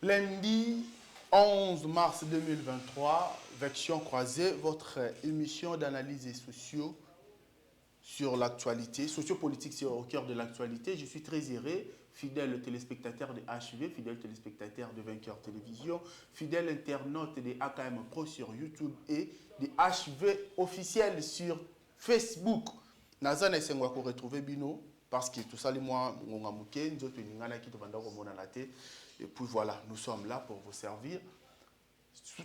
Lundi 11 mars 2023, Vection Croisée, votre émission d'analyse sociaux sur l'actualité, sociopolitique c'est au cœur de l'actualité. Je suis très heureux, fidèle téléspectateur de HV, fidèle téléspectateur de Vainqueur Télévision, fidèle internaute de AKM Pro sur YouTube et de HV officiel sur Facebook. Nazana esengwa ko retrouver bino parce que tout ça les moi ngonga muke nzoto ningana ki to banda ko mona la tête. Et puis voilà, nous sommes là pour vous servir.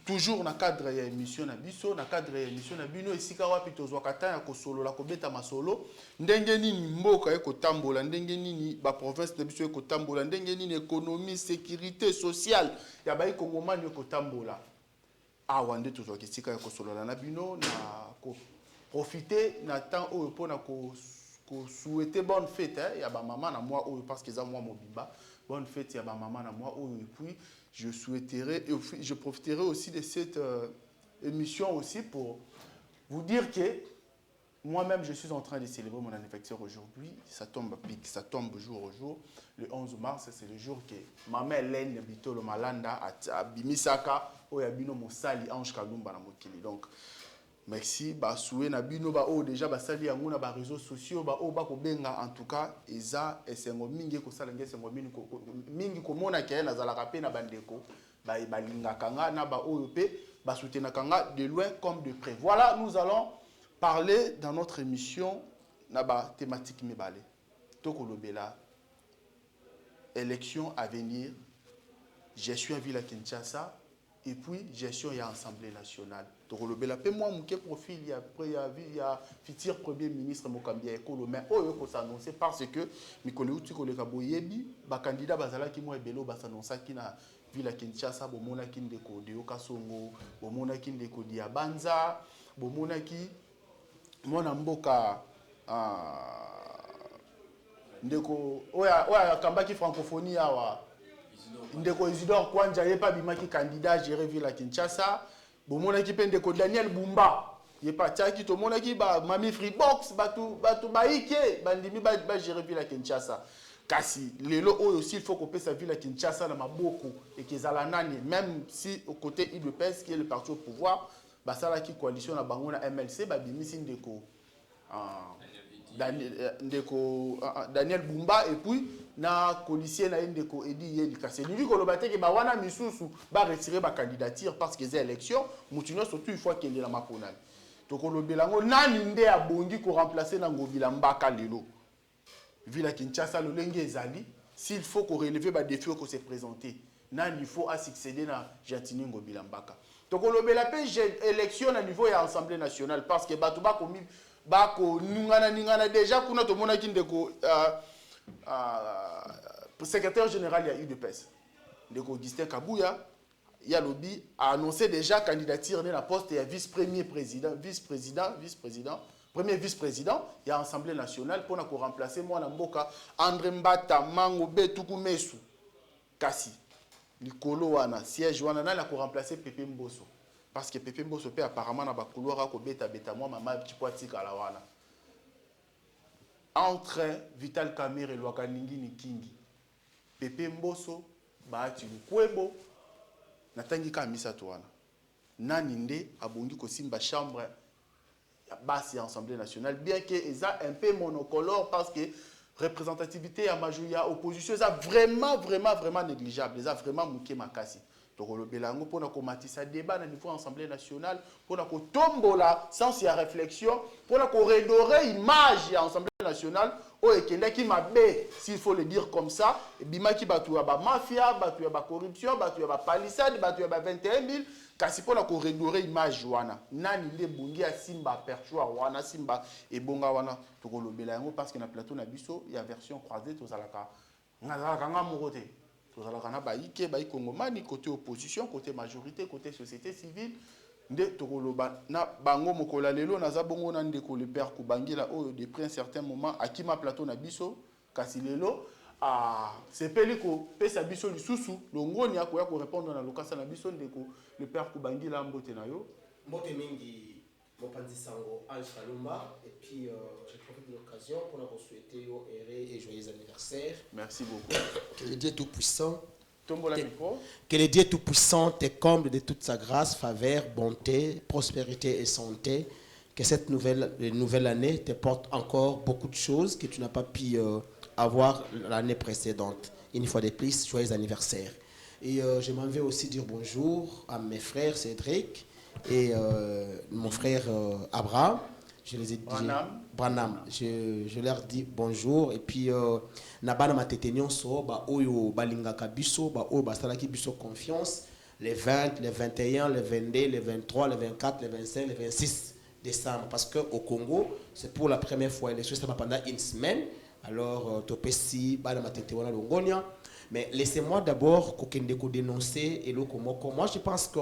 Toujours dans le cadre de l'émission Nabiso, dans le cadre de l'émission Nabino, et si kawapi tozwakata ya kosolo la kobeta masolo, ndenge nini mboka eko tambola, ndenge nini ba province Nabiso eko tambola, ndenge nini économie, sécurité sociale, ya ba ikongomani eko tambola. Awa nde tozwakisika ya kosolo la Nabino, na ko profiter na temps oyo pona ko souhaiter bonne fête, ya ba maman na moi oyo parce que za moi mobimba. Bonne fête à ma maman à moi. Et puis, je souhaiterais, et je profiterai aussi de cette émission aussi pour vous dire que moi-même, je suis en train de célébrer mon anniversaire aujourd'hui. Ça tombe à pic, ça tombe jour au jour. Le 11 mars, c'est le jour que ma mère Hélène Bitolo Malanda a bimisaka oyabino mosali Ange Kalumba na mokili. Donc, merci, souhait nabino déjà sali yango na ba réseaux sociaux ko benga en tout cas eza esengo mingi ko sala ngesengo mingi ko mona ke na zala rapé na bandeko balinga kanga na ba oyo pe soutenir kanga de loin comme de près. Voilà, nous allons parler dans notre émission na ba thématique mibale. Toko lobela élection à venir, gestion à Ville Kinshasa et puis gestion à Assemblée nationale. Torolobela pe moi mon profil il y a futur premier ministre Mokambia Ekolo mais oyo ko s'annoncer parce que mikolo uti ko le kaboyebi ba candidat bazala ki mo ebelo ba s'annoncer ki na Ville Kinshasa bo mona ki ndeko de Okasongo bo mona ki ndeko dia Banza bo mona ki mona mboka ndeko oya kambaki francophonie awa ndeko Isidore Kwanja yepa bimaki candidat gérer Ville Kinshasa. Bomona ki pende ko Daniel Bumba yepa tiaki to mona ki ba Mami Freebox batu baike bandimi ba gérer Ville Kinshasa. Kasi lelo oyo aussi il faut qu'on paie sa Ville Kinshasa na maboko et kezala nani même si au côté UDPS qui est le parti au pouvoir basala ki coalition na bango na MLC ba bimisi ndeko Daniel Bumba et puis na policier na ndeko Edi Yeli kasi lui ko lobate ke ba wana misusu ba retirer ba candidature parce que c'est élection mutino surtout une fois qu'il est la maponal to ko lobelango nani nde abongi ko remplacer na ngobila mbaka lelo Ville Kinshasa lo lenge ezali s'il faut ko relever ba défi ko se présenter nani il faut à succéder na Jatini ngobila mbaka to ko lobela pe élection na niveau ya Assemblée nationale parce que batu ba komi bako ningana déjà kuna to mona kindeko secrétaire général il y a eu de PES ndeko Augustin Kabouya il y a lobby a annoncé déjà candidature dans la poste et vice-premier président premier vice-président il y a Assemblée nationale pour ko remplacer moi na mboka André Mbata Mango Betuku Mesu kasi likolo wana siège wana na ko remplacer Pepe Mboso. Parce que Pepe Mboso pe apparemment na ba couloir ko beta moi mama petit poiti kala wana entre Vital Kamerhe et Lwakaningi Nikingi Pepe Mboso ba ti kwebo na tangi ka misato wana nani nde abongi ko simba chambre ya basi ya Assemblée nationale bien que eza un peu monocolore parce que représentativité ya majorité ya opposition eza vraiment négligeable eza vraiment muke makasi. Donc, le Bélango, pour nous commenter débat au niveau de l'Assemblée nationale, pour nous tombola sans y réflexion, pour nous redorer l'image de l'Assemblée nationale, qui m'a s'il faut le dire comme ça, bima qui batu ya ba mafia, batu ya ba corruption, batu ya ba palissade, batu ya ba 21 000, kasi pour nous redorer l'image wana. Nani le bungi a simba perchoa wana simba et bonga wana. Donc, le Bélango, parce que na plateau na biso, il y a version croisée, tout ça la morote. Côté opposition, côté majorité, côté société civile, na bango mokola lelo naza bongo na ndeko le père Kubangila depuis un certain moment akima plateau na biso kasi lelo c'est peliko pesa biso lisusu longoni akoya ko répondre na lokasa na biso ndeko le père Kubangila mbote na yo mbote mingi Mopanzi Sango Ange Kalumba et puis je profite de l'occasion pour vous souhaiter heureux et joyeux anniversaire. Merci beaucoup. Que le Dieu Tout-Puissant Tombola micro. Que le Dieu Tout-Puissant te comble de toute sa grâce, faveur, bonté, prospérité et santé. Que cette nouvelle année te porte encore beaucoup de choses que tu n'as pas pu avoir l'année précédente. Une fois de plus, joyeux anniversaire. Et je m'en vais aussi dire bonjour à mes frères Cédric et mon frère Abraham. Je les ai dit Branham. Je leur dis bonjour. Et puis, Nabana Matetenyon so, ba oyo balingaka biso, ba oyo basalaki biso confiance. Les 20, les 21, les 22, les 23, les 24, les 25, les 26 décembre. Parce qu'au Congo, c'est pour la première fois. L'élection, ça va pendant une semaine. Alors, Topesi, Bana Matetenyon Longonia. Mais laissez-moi d'abord dénoncer et le Komoko. Moi, je pense que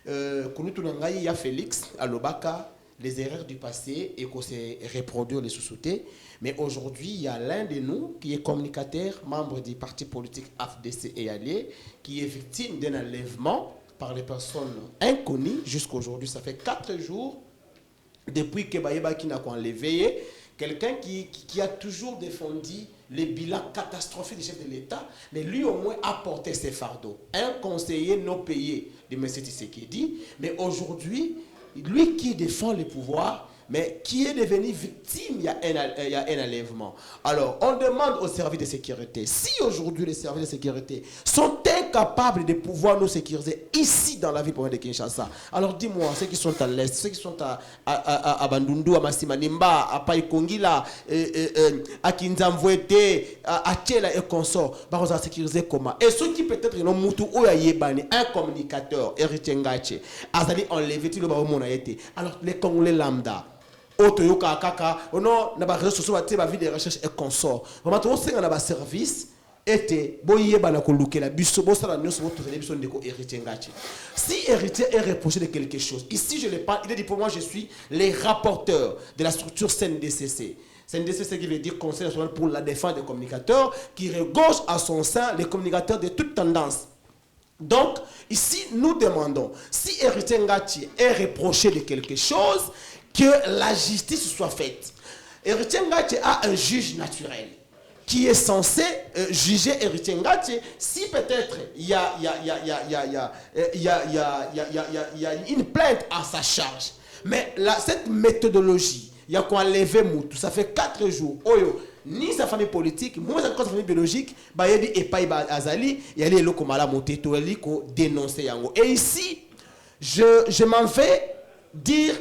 il y a Félix à Lobaka, les erreurs du passé et qu'on s'est reproduire les sous-sautés. Mais aujourd'hui, il y a l'un de nous qui est communicateur, membre du parti politique AFDC et allié, qui est victime d'un enlèvement par les personnes inconnues. Jusqu'à aujourd'hui, ça fait 4 jours depuis que Bayeba qui n'a enlevé. Quelqu'un qui a toujours défendu les bilans catastrophiques du chef de l'État, mais lui au moins a porté ses fardeaux. Un conseiller non payé de M. Tshisekedi, mais aujourd'hui, lui qui défend le pouvoir, mais qui est devenu victime, il y a un enlèvement. Alors, on demande aux services de sécurité, si aujourd'hui les services de sécurité sont incapables de pouvoir nous sécuriser ici dans la ville de Kinshasa, alors dis-moi, ceux qui sont à l'est, ceux qui sont à Bandundu, à Massimanimba, à Paikongila, à Kinzamvouete, à Tchela et consorts, on va sécuriser comment? Et ceux qui peut-être n'ont moutou ou un communicateur, héritier Ngache, Azali enlevé, alors les Congolais lambda, Otoyoka Kaka, non, n'a pas réseau social, la vie de recherche et consort. Vraiment, tout ce qu'on a service était boyé banakoluke la biso bossa la nyos votre télévision de ko héritier Ngachi. Si héritier est reproché de quelque chose, ici je le parle, il est dit pour moi je suis les rapporteurs de la structure CNDCC. CNDCC qui veut dire Conseil national pour la défense des communicateurs, qui regorge à son sein les communicateurs de toute tendance. Donc, ici, nous demandons, si héritier Ngachi est reproché de quelque chose, que la justice soit faite. Héritier Ngachi a un juge naturel qui est censé juger héritier Ngachi si peut-être il y a une plainte à sa charge. Mais cette méthodologie, il y a quoi enlever Moutou, ça fait 4 jours. Oyo, ni sa famille politique, moins encore sa famille biologique, bah il y a Azali, il y a les locaux malamoteto, il y a dénoncer yango. Et ici, je m'en vais dire,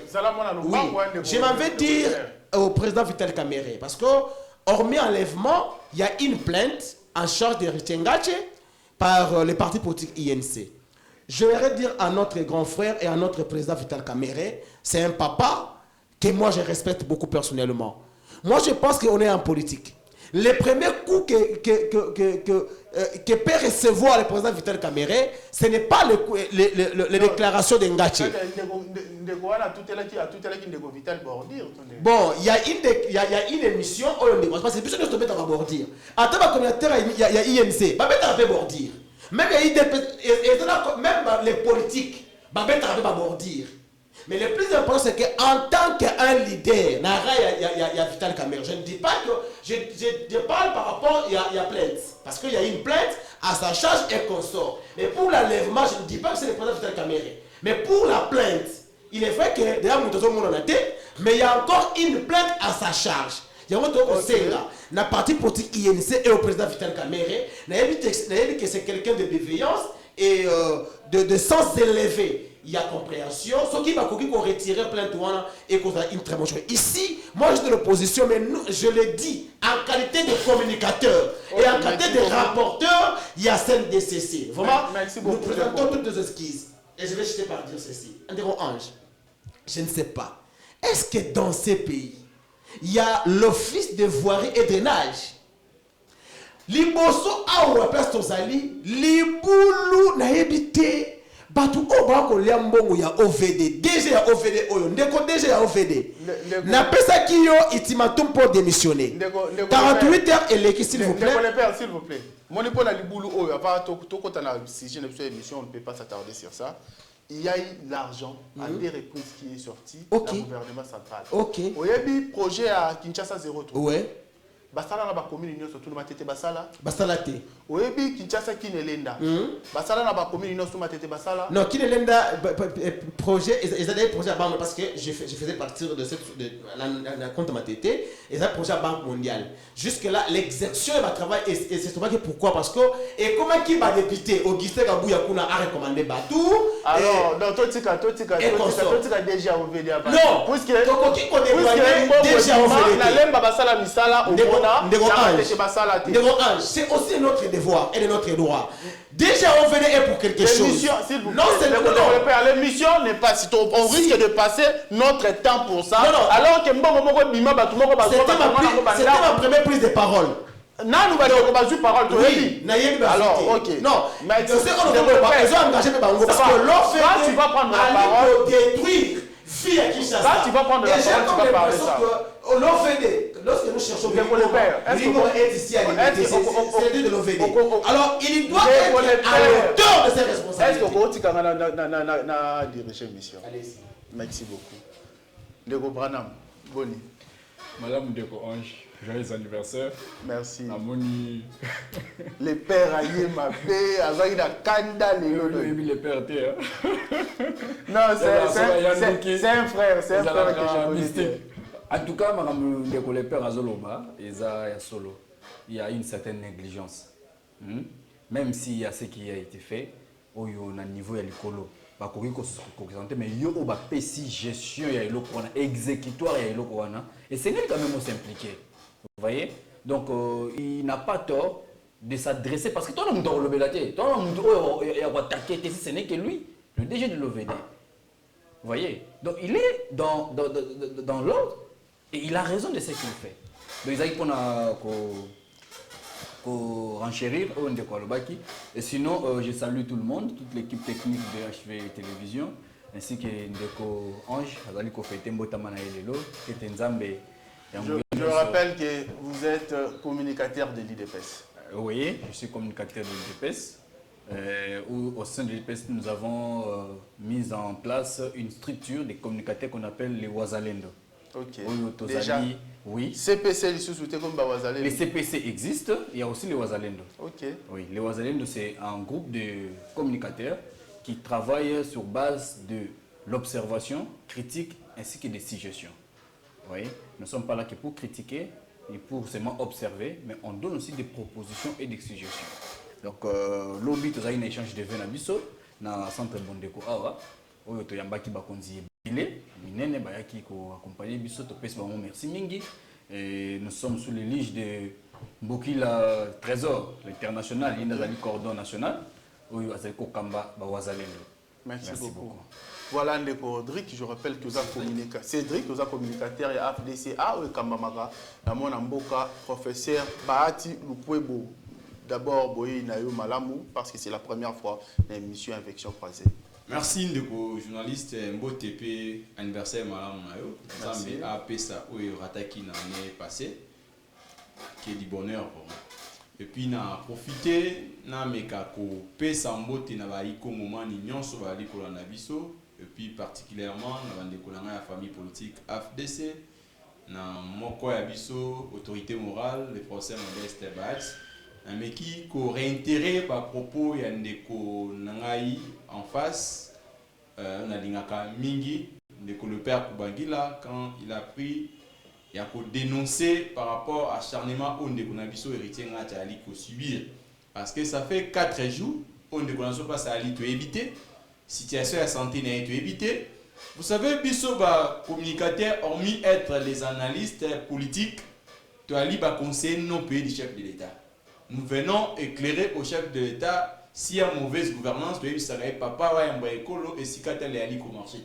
oui, je m'en vais dire au président Vital Kamerhe, parce que hormis enlèvement, il y a une plainte en charge d'Héritier Ngache par le parti politique INC. Je voudrais dire à notre grand frère et à notre président Vital Kamerhe, c'est un papa que moi je respecte beaucoup personnellement. Moi je pense qu'on est en politique. Les premiers coups que peut recevoir le président Vital Kamerhe, ce n'est pas les déclarations de Ngache. Bon, il y a une émission, parce que plus de tomber dans la bordure. Attends, il y a INC, bordure. Même les politiques, bordure. Mais le plus important, c'est qu'en tant qu'un leader, il y a Vital Kamerhe. Je ne dis pas que. Je parle par rapport, il y a plainte. Parce qu'il y a une plainte à sa charge et consort. Mais pour l'enlèvement, je ne dis pas que c'est le président Vital Kamerhe. Mais pour la plainte, il est vrai que d'ailleurs, nous sommes en tête, mais il y a encore une plainte à sa charge. Il y a un parti politique INC et au président Vital Kamerhe. Il y a dit que c'est quelqu'un de bienveillance et de sens élevé. Il y a compréhension. Ce qui va retirer plein de toi et qu'on a une très bonne chose. Ici, moi je suis de l'opposition, mais nous, je le dis, en qualité de communicateur et en qualité de rapporteur, il y a CNDCC. Vraiment, nous présentons toutes nos esquisses. Et je vais jeter par dire ceci. Andéro Ange, je ne sais pas. Est-ce que dans ces pays, il y a l'office de voirie et drainage? Liboso awa pestozali, libulu na ebite. Batu obako liambongo ya OVD. Déjà ya OVD oyo. Ndeko déjà ya OVD. Na pesa kiyo itimatum pour démissionner. 48 heures et l'équipe s'il vous plaît. S'il vous plaît. Mon épaule a liboulou oyo. Avant tout quand on a si je n'ai pas émission, on ne peut pas s'attarder sur ça. Il y a eu l'argent à des reprises qui est sorti du gouvernement central. Ok. Il y a eu projet à Kinshasa 03. Ouais. Basala na ba commune union surtout le matete basala. Basala te. Oyebi Kinshasa Kinelenda. Basala na ba commune ino suma tete basala. Non, Kinelenda projet, ils avaient des projets à Banque parce que je faisais partie de cette la compte ma tété, ils avaient projet à Banque mondiale. Jusque là, l'exercice va travailler et c'est pas que pourquoi parce que et comment qui va député Augustin Kabouya Kuna a recommandé Batou. Alors, dans toi tika déjà OVD à non, puisque qui connaît déjà OVD. La lemba basala misala au bona. C'est aussi notre devoir et de notre droit. Déjà on venait pour quelque chose. Non, c'est l'émission n'est pas si tôt. On risque de passer notre temps pour ça. Non. Alors que c'était ma première prise de parole. Non, nous allons pas jouer parole. Oui, alors, ok. Non, mais tu sais qu'on doit engager mes bango parce que l'on fait quand tu vas prendre la parole, détruire fille à Kinshasa. Quand tu vas prendre la parole, tu vas parler ça. L'on fait lorsque nous cherchons Libo est ici à l'unité, c'est de l'OVD. Alors, il doit être à l'auteur de ses responsabilités. Est-ce que vous avez dirigé mission? Allez-y. Merci beaucoup. Ndeko Branham, Boni. Madame Ndeko Ange, joyeux anniversaire. Merci. Amoni. Les pères aïe ma paix, avec la kanda les pères terre. Non, c'est un frère, que je mystique. En tout cas, Madame Ndeko les pères Azoloba, Eza Solo, il y a une certaine négligence. Même s'il y a ce qui a été fait, au niveau de l'écolo. Mais il y a une gestion, il y a une exécutoire, il y a une et c'est quand même s'impliquer. Vous voyez? Donc, il n'a pas tort de s'adresser parce que toi, tu as le belate, toi, tu as attaqué, ce n'est que lui, le DG de l'OVD. Vous voyez? Donc, il est dans l'ordre et il a raison de ce qu'il fait. Donc, il a renchérir et sinon je salue tout le monde, toute l'équipe technique de HV Télévision ainsi que Ndeko Ange azali ko fêter mbotama na elelo et nzambe. Je rappelle que vous êtes communicateur de l'IDPS. Oui, je suis communicateur de l'IDPS. Au sein de l'IDPS, nous avons mis en place une structure de communicateurs qu'on appelle les Wazalendo. Ok. Déjà, oui. CPC, les CPC existent, il y a aussi les Wazalendo. Ok. Oui, les Wazalendo, c'est un groupe de communicateurs qui travaillent sur base de l'observation, critique ainsi que des suggestions. Oui, nous ne sommes pas là que pour critiquer et pour seulement observer, mais on donne aussi des propositions et des suggestions. Donc, l'objet, c'est un échange de vins à Bisso, dans le centre Bondeko Awa, où il y a un qui minene bayaki ko accompagner biso to pesa bango merci mingi et nous sommes sous l'égide de Mbokila Trésor l'international inazali cordon national oyo azali ko kamba ba wazalendo. Merci beaucoup. Voilà Ndeko Rodrigue, je rappelle que vous avez communiqué Cédric, vous avez communicateur et AFDCA ou Kambamaka na mona mboka professeur Bahati Lukwebo. D'abord boyi na yo malamu parce que c'est la première fois dans l'émission Infection croisée. Merci Ndeko journaliste Mbo TP anniversaire malam nayo. Nzambe a pesa oyo rataki na année passée qui est du bonheur pour moi. Et puis na profiter na meka ko pesa mbote na ba iko moment ni nyonso ba likola na biso et puis particulièrement na bandeko na ya famille politique AFDC na moko ya biso autorité morale le procès Modeste Batch mais qui réintérêt par propos ya ndeko nangai en face on a lingaka mingi ndeko le père Kubangila quand il a pris il a dénoncé par rapport à acharnement au ndeko na biso héritier ngata ali ko subir parce que ça fait 4 jours on ndeko na so pas ça ali to éviter situation de santé n'a été éviter. Vous savez biso ba communicateurs hormis être les analystes politiques to ali ba conseiller non pays du chef de l'État. Nous venons éclairer au chef de l'État s'il y a mauvaise gouvernance, tu as vu, papa va y écolo et si tu as les marché.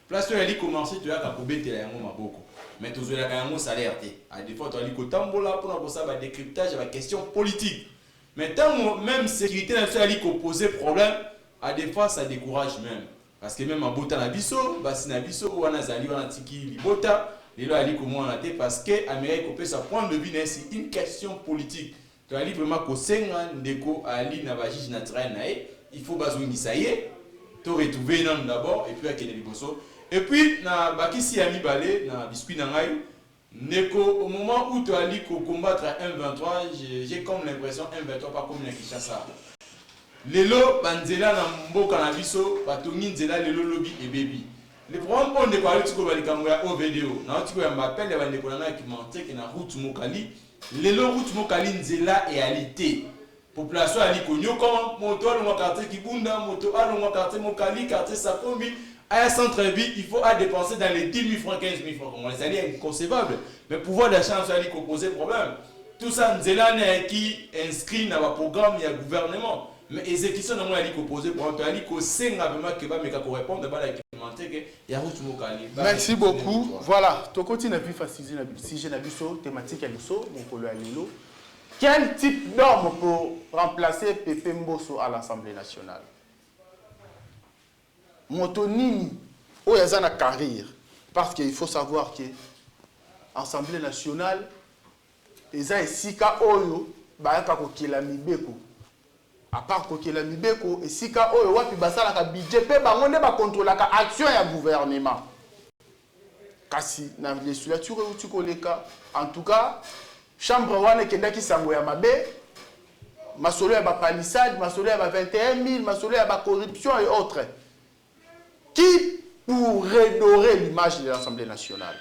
Place tu as les marché, tu as kabobé te la maboko. Mais tu as la salaire. À des fois, tu as les tambola pour ça un décryptage à la question politique. Mais tant même sécurité nationale qui pose problème, à des fois ça décourage même. Parce que même en bota na biso, basi na biso ou anazali wana tiki libota, les lois ali comment on a parce que Amérique peut sa point de vue c'est une question politique. Tu as dit vraiment que Senga Ndeko Ali Nabajij naturel nae, il faut bazouini ça y est, tu retrouver non d'abord et puis à Kennedy Bosso. Et puis na bakisi ami balé na biscuit nangai Neko, au moment où tu as dit qu'on combattre à 1-23, j'ai comme l'impression 1-23 pas comme les Kinshasa. Lelo, banzela na mboka na biso, batongi nzela lelo lobby et baby. Le problème on de parler tuko balikambo ya o vidéo. Na tuko ya m'appelle ya bandeko na ki monter que na route Mokali. Lelo route Mokali nzela et alité. Population ali konyo comme moto alonga quartier Kibunda, moto alonga quartier Mokali, quartier Sakombi. À un centre-ville, il faut dépenser dans les 10 000 francs, 15 000 francs. On les a dit inconcevable. Mais pouvoir d'achat, on a dit qu'on posait problème. Tout ça, Nzela qui inscrit dans le programme, il y a le gouvernement. Mais exécution, on a dit qu'on posait problème. On a dit qu'on sait qu'on répond de la Merci beaucoup. Voilà, tu continues à vivre si j'ai une thématique à l'ISO, quel type d'homme pour remplacer Pépé Mbosso à l'Assemblée nationale? Motonini, où il y a une carrière. Parce qu'il faut savoir que l'Assemblée nationale, il y a un sika oyo, il à part que la mibeko, et sika oyo, wapi basala ka budget, pe bangonde ba contrôler ka action ya gouvernement. Kasi, na législature ou tu koleka. En tout cas, chambre wane kendaki sango ya mabe, masolo ya ba palissade, masolo ya ba 21 000, masolo ya ba corruption et autres. Qui pourrait redorer l'image de l'Assemblée nationale?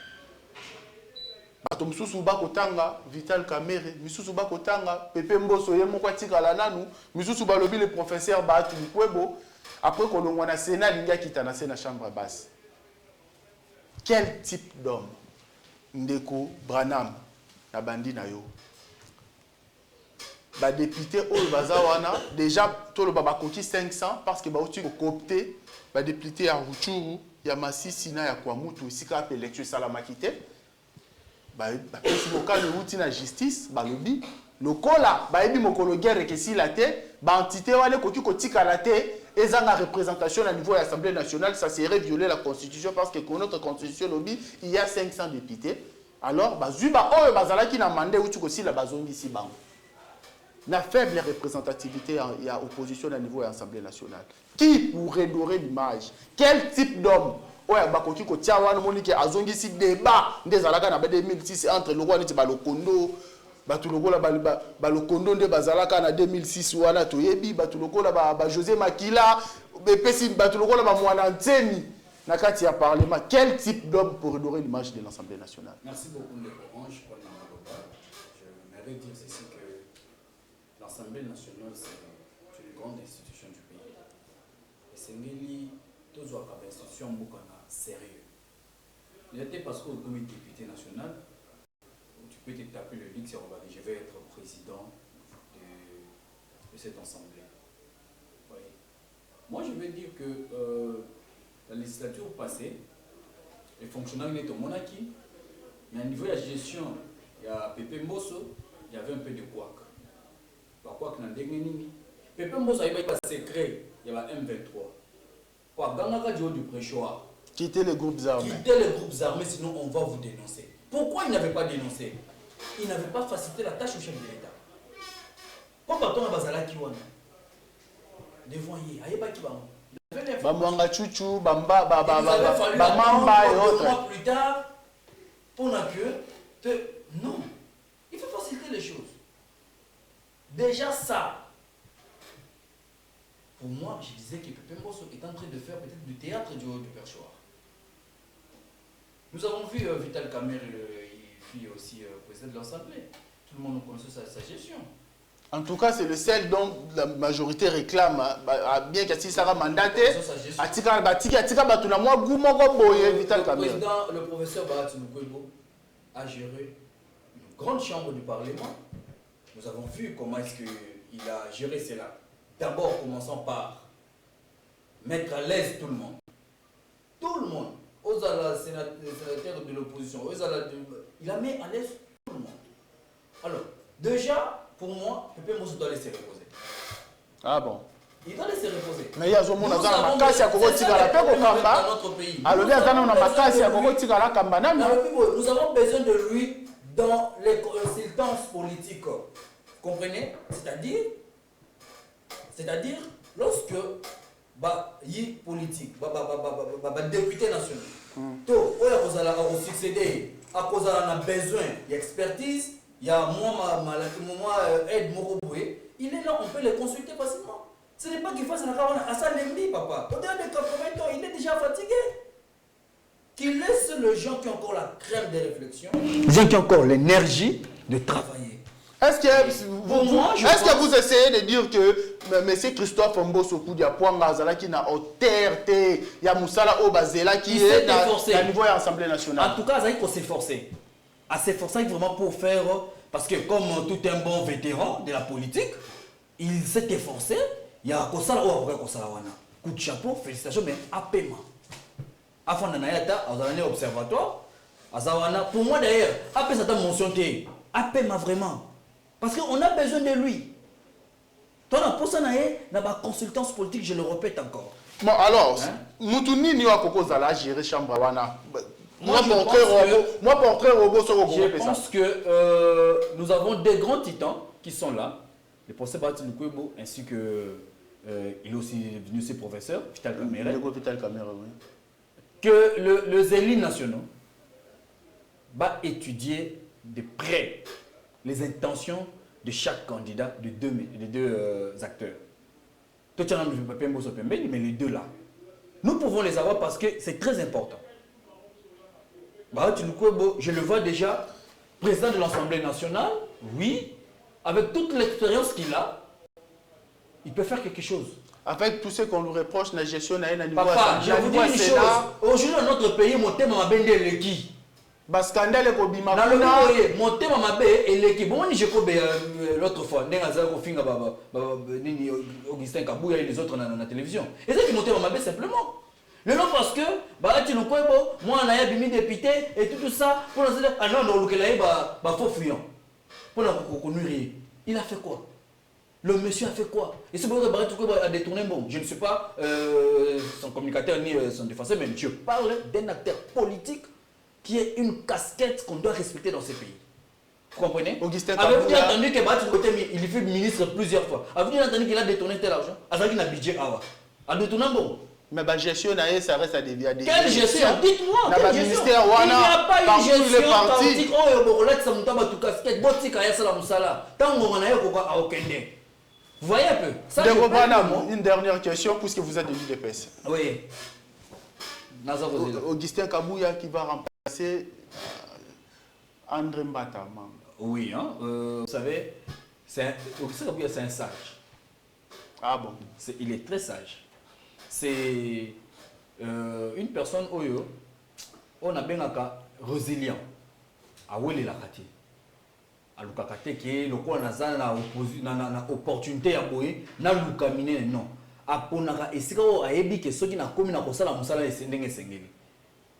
Bato misusu bakotanga Vital Kamerhe, misusu bakotanga Pépé Mbosso ye moko atikala nanu, misusu balobi le professeur Bahati Lukwebo, après kolongwa na Sénat linga kitana na chambre basse. Quel type d'homme Ndeko Branham na bandi na yo? Ba député oyo bazawana déjà tolo baba koki 500 parce que ba uti ko coopter ba député ya Ruchuru, ya Masisi na ya Kwamutu sika pe élection salamakite. Ba pesi local outil na justice ba lobi lokola ba ebi mokolo guerre ke si la te ba entité wale koki kotika la te ezanga représentation à niveau de l'Assemblée nationale, ça serait violer la constitution parce que pour notre constitution lobby il y a 500 députés. Alors ba zuba oyo bazala ki na mandé outil ko si la bazongi si bango. La faible représentativité il y a opposition à niveau de l'Assemblée nationale. Qui pourrait dorer l'image? Quel type d'homme? Oya bakoki ko tia wana monike azongi si débat ndezalaka na 2006 entre le roi neti balokondo batu lokola balokondo nde bazalaka na 2006 wana toyebi batu lokola ba José Makila bepesi batu lokola ba mwana nteni na kati ya parlement. Quel type d'homme pour redorer l'image de l'Assemblée nationale? Merci beaucoup de Orange pour je m'avais dire ceci que l'Assemblée nationale c'est une grande institution du pays. Et c'est une institution sérieux. Il était parce que comme député national, tu peux te taper le ligue, on va dire je vais être président de cette assemblée. Oui. Moi je veux dire que la législature passée, les fonctionnaires étaient au monarchie, mais à niveau de la gestion, il y a Pépé Mbosso, il y avait un peu de couac. Couac n'a pas de Pépé Mbosso avait pas secret, il y avait M23. Quoi, Gangaka du Préchoir. Quitter les groupes armés. Quitter les groupes armés, sinon on va vous dénoncer. Pourquoi il n'avait pas dénoncé? Il n'avait pas facilité la tâche au chef de l'État. Pourquoi on a Bazala Kiwana? Devant y aller, pas qui va. Bamwanga Chuchu, Bamba, Bamamba et autres. Mois plus tard, on a que non, il faut faciliter les choses. Déjà ça. Pour moi, je disais que Pépé Mbosso est en train de faire peut-être du théâtre du haut du perchoir. Nous avons vu Vital Kamerhe, il fut aussi président de l'Assemblée. Tout le monde connaissait sa gestion. En tout cas, c'est le seul dont la majorité réclame, bien qu'il sera mandaté. Le professeur Bahati Lukwebo a géré une grande chambre du Parlement. Nous avons vu comment est-ce qu'il a géré cela. D'abord, commençons par mettre à l'aise tout le monde. Tout le monde. Aux sénateurs de l'opposition, il a mis à l'aise tout le monde. Alors, déjà, pour moi, Pépé Mbosso doit laisser reposer. Ah bon? Il doit laisser reposer. Mais il y a un monde dans notre pays. Nous avons besoin de lui dans les consultances politiques. Vous comprenez? C'est-à-dire, lorsque il politique, député national, tout, on a succédé à cause on a besoin d'expertise, il y a moi aide Moroboué, il est là, on peut le consulter facilement. Ce n'est pas qu'il fasse un accord à ça l'ennemi, papa. Au-delà de 80 ans, il est déjà fatigué. Qu'il laisse les gens qui ont encore la crème de réflexion, les gens qui ont encore l'énergie de travailler. Est-ce que vous essayez de dire que M. Christophe Mbosso Koudia Pouangazala qui n'a terre, il y a Moussala Obazela qui est à niveau de l'Assemblée nationale? En tout cas, il faut s'efforcer. À s'efforcer vraiment pour faire, parce que comme tout un bon vétéran de la politique, il s'est efforcé. Il y a Kosala Wana. Coup de chapeau, félicitations, mais à paiement. Afin d'en aller à observatoire, pour moi d'ailleurs, après ça t'a mentionné, à paiement vraiment. Parce qu'on a besoin de lui. Toi, pour ça, dans ma consultance politique, je le répète encore. Bon, alors, Moutouni n'y a pas Zala gérer chambre wana. Moi, portrait robot sur le Je pense que nous avons des grands titans qui sont là. Le professeur Batil Lukwebo, ainsi que il est aussi devenu ses professeurs, Vital Kamere. Oui. Que les élus nationaux va étudier de près les intentions de chaque candidat, de deux acteurs. Toi, tu as mais les deux là. Nous pouvons les avoir parce que c'est très important. Je le vois déjà, président de l'Assemblée nationale, oui, avec toute l'expérience qu'il a, il peut faire quelque chose. Avec tout ce qu'on lui reproche, la gestion n'a pas niveau. Papa, je vous dis une chose. Aujourd'hui, dans notre pays, mon thème m'a bendé l'équipe. Scandale est Kobima. Dans le pays, mon thème m'a bendé l'équipe. Bon, je connais l'autre fois. Augustin Kabouya et les autres dans la télévision. Et c'est qui mon thème m'a bendé simplement. Le nom parce que, moi, on a mis député et tout ça. Pour nous dire, ah non, on a faux fuyant. Pour nous nourrir. Il a fait quoi? Le monsieur a fait quoi? Et ce que a détourné bon. Je ne suis pas son communicateur ni son défenseur, mais je parle d'un acteur politique qui est une casquette qu'on doit respecter dans ce pays. Vous comprenez? Avez-vous entendu que il fait ministre plusieurs fois? Avez-vous entendu qu'il a détourné tel argent? Avec un budget a détourné bon. Mais la gestion, ça reste à dévier. Quelle gestion? Dites-moi, quelle gestion? Il n'y a pas une gestion politique. Vous voyez un peu ça, une dernière question, puisque vous êtes de l'UDPS. Oui. Augustin Kabouya qui va remplacer André Mbata. Oui, hein, vous savez, Augustin Kabouya, c'est un sage. Ah bon? Il est très sage. C'est une personne on a bien résilient. À où il est alukakate qui le quoi na opportunité à boyer na lukamine non aponaka esika o ayebi ke soki na komi na kosala musala esendenge sengeli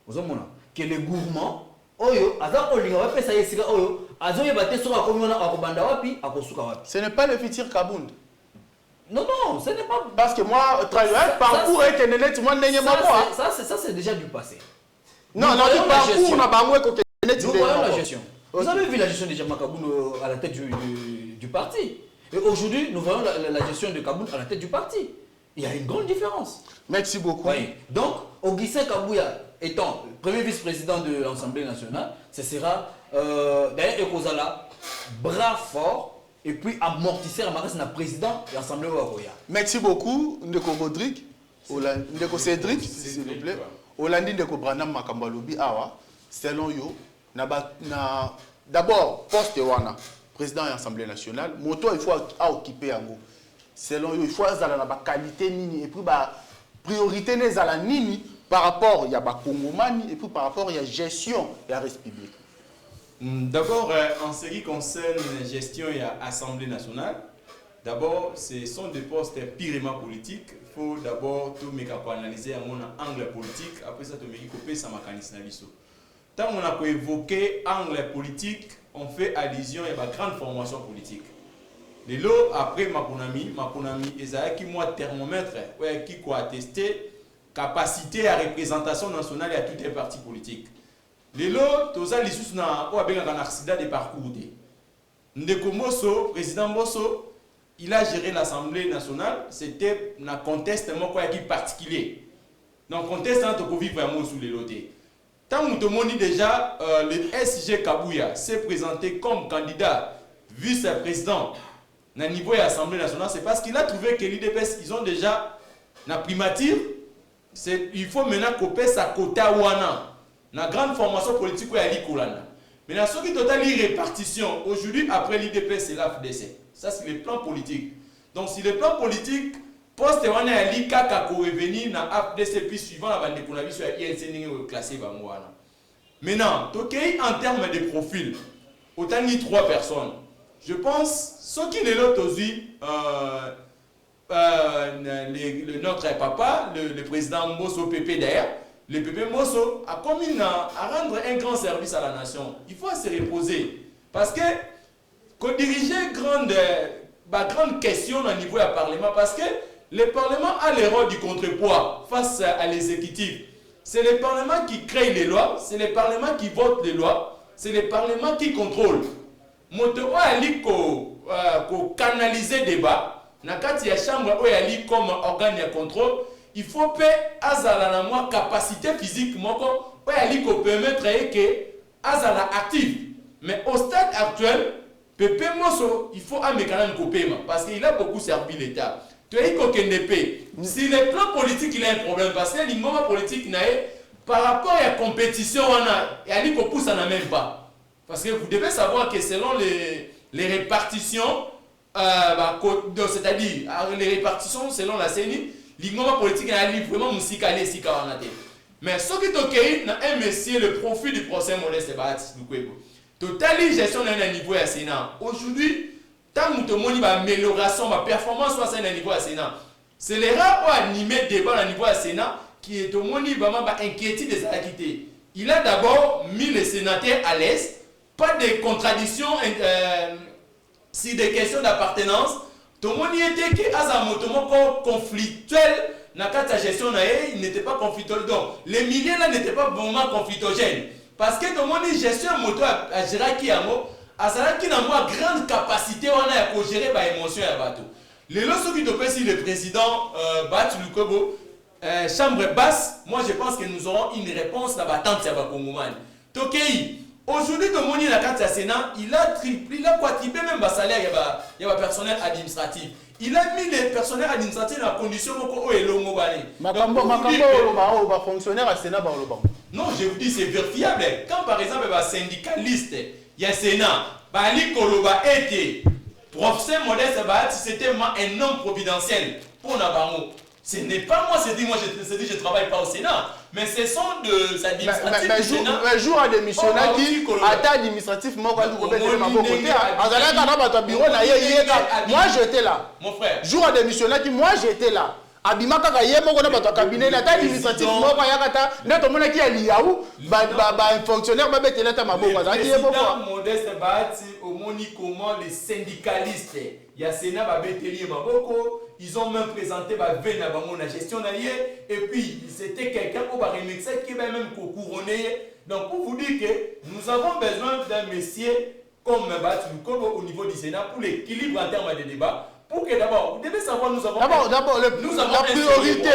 ozomona que le gourmand oyo aza kolinga wa pesa esika oyo azoyeba te soka komi na akobanda wapi akosuka wapi. Ce n'est pas le futur Kabound. Non, ce n'est pas. Parce que moi, parcours est net, moi, ça c'est déjà du passé. Non, le parcours n'a pas nous voyons la gestion. Vous avez vu la gestion de Kabound à la tête du parti. Et aujourd'hui, nous voyons la gestion de Kabound à la tête du parti. Il y a une grande différence. Merci beaucoup. Oui. Donc, Augustin Kabouya étant premier vice-président de l'Assemblée nationale, ce sera d'ailleurs Ekozala, bras fort et puis amortisseur à la président de l'Assemblée nationale. Merci beaucoup, Ndeko Rodrigue, Ndeko Cédric, s'il vous plaît. Olandi Ndeko Branham Makambalobi, Awa, selon yo. D'abord, poste wana, président de l'Assemblée nationale, moto il faut occuper yango. Selon eux, il faut avoir la qualité nini et puis la priorité n'est à la nini par rapport à la Congomani et puis par rapport à la gestion de la République. D'abord, en ce qui concerne la gestion de l'Assemblée nationale, d'abord, ce sont des postes purement politiques. Il faut d'abord tout analyser à mon angle politique, après ça, tout couper sa mécanisme. Tant on a évoqué angle politique, on fait allusion à la grande formation politique. Les lots, après Makunami, qui moi thermomètre, qui a attesté capacité à représentation nationale et à toutes les partis politiques. Les lots, tous les sous un accident de parcours. Ndeko Mosso, président Mosso, il a géré l'Assemblée nationale, c'était un contestement qui particulier. Donc, contestant, on peut vivre vraiment sous les lots. tant que tout déjà, le SG Kabouya s'est présenté comme candidat vice-président au niveau de l'Assemblée nationale, c'est parce qu'il a trouvé que l'UDPS, ils ont déjà la primature. Il faut maintenant couper sa quota wana. La grande formation politique où il y a l'Ikolanda. Mais dans ce qui total répartition, aujourd'hui, après l'IDP, c'est l'AFDC. Ça, c'est le plan politique. Donc, si le plan politique, poste wana ya l'IKA ko revenir dans l'AFDC, puis suivant la bande de Konabi, sur la INC classé Bangwana. Maintenant, en termes de profil, autant ni 3 personnes. Je pense, ce qui est l'autre aussi, notre papa, le président Mosso Pépé d'ailleurs, le Pépé Mosso a commis à rendre un grand service à la nation. Il faut se reposer. Parce que diriger grande question au niveau du Parlement, parce que le Parlement a le rôle du contrepoids face à l'exécutif. C'est le Parlement qui crée les lois, c'est le Parlement qui vote les lois, c'est le Parlement qui contrôle. Moto ali ko canaliser débat. Na kati ya chambre oyali comme organe de contrôle, il faut pe azala na moi capacité physique moko oyali ko permettre que azala actif. Mais au stade actuel, Pépé Mosso, il faut amekana kopema parce qu'il a beaucoup servi l'État. Tu as dit que si le plan politique il a un problème parce que l'ingoma politique nae par rapport à la compétition on a ali ko pousse na même pas. Parce que vous devez savoir que selon les répartitions c'est-à-dire les répartitions selon la CENI, l'ingoma politique a vraiment musikalé si kawanate. Mais ce qui est un monsieur le profit du procès Modeste Bahati Lukwebo. Total gestion d'un niveau à Sénat. Aujourd'hui, tant que tout le monde va amélioration, ma performance soit à un niveau à Sénat. C'est les rares qui animé le débat à niveau à Sénat qui est au monde vraiment inquiété des acquittés. Il a d'abord mis les sénateurs à l'aise, pas de contradictions. Si des questions d'appartenance, tout le monde était que Azamotomo conflictuel dans la gestion, il n'était pas conflictuel. Donc, les milliers là n'étaient pas vraiment conflictogènes. Parce que tout le monde gestion moto à gérer qui a mot, à savoir qui a une grande capacité à gérer les émotions et les bateaux. Les lorsque qui te si le président Bahati Lukwebo, chambre basse, moi je pense que nous aurons une réponse à la tente de Kongomani. Tokei. Aujourd'hui, dans mon Sénat, il a quadruplé même le salaire de personnel administratif. Il a mis les personnels administratifs dans la condition où il est longo. Fonctionnaire à Sénat. Non, je vous dis, c'est vérifiable. Quand par exemple, un syndicaliste, il y a Sénat, Ali Koloba était professeur Modeste Bahati, c'était un homme providentiel pour Nabango. Ce n'est pas moi, c'est dit, je ne travaille pas au Sénat, mais ce sont des administratifs du Sénat. Mais jour à démissionnaire qui a administratif, moi j'étais là. Mon frère. Jour à démissionnaire qui, moi j'étais là. Abimaka Kayemo, on a battu cabinet, la taille administrative, moi, Yagata, notre monde qui est liaou, un fonctionnaire, ma bête, la mabo, Modeste Bahati, au moni comment les syndicalistes, il y a Sénat, Babeteli, Maboko, ils ont même présenté la gestion d'alliés, et puis c'était quelqu'un au remixer qui va même couronner. Donc pour vous dire que nous avons besoin d'un monsieur comme Bahati Lukwebo au niveau du Sénat pour l'équilibre en termes de débat. Pour que d'abord, vous devez savoir, nous avons la priorité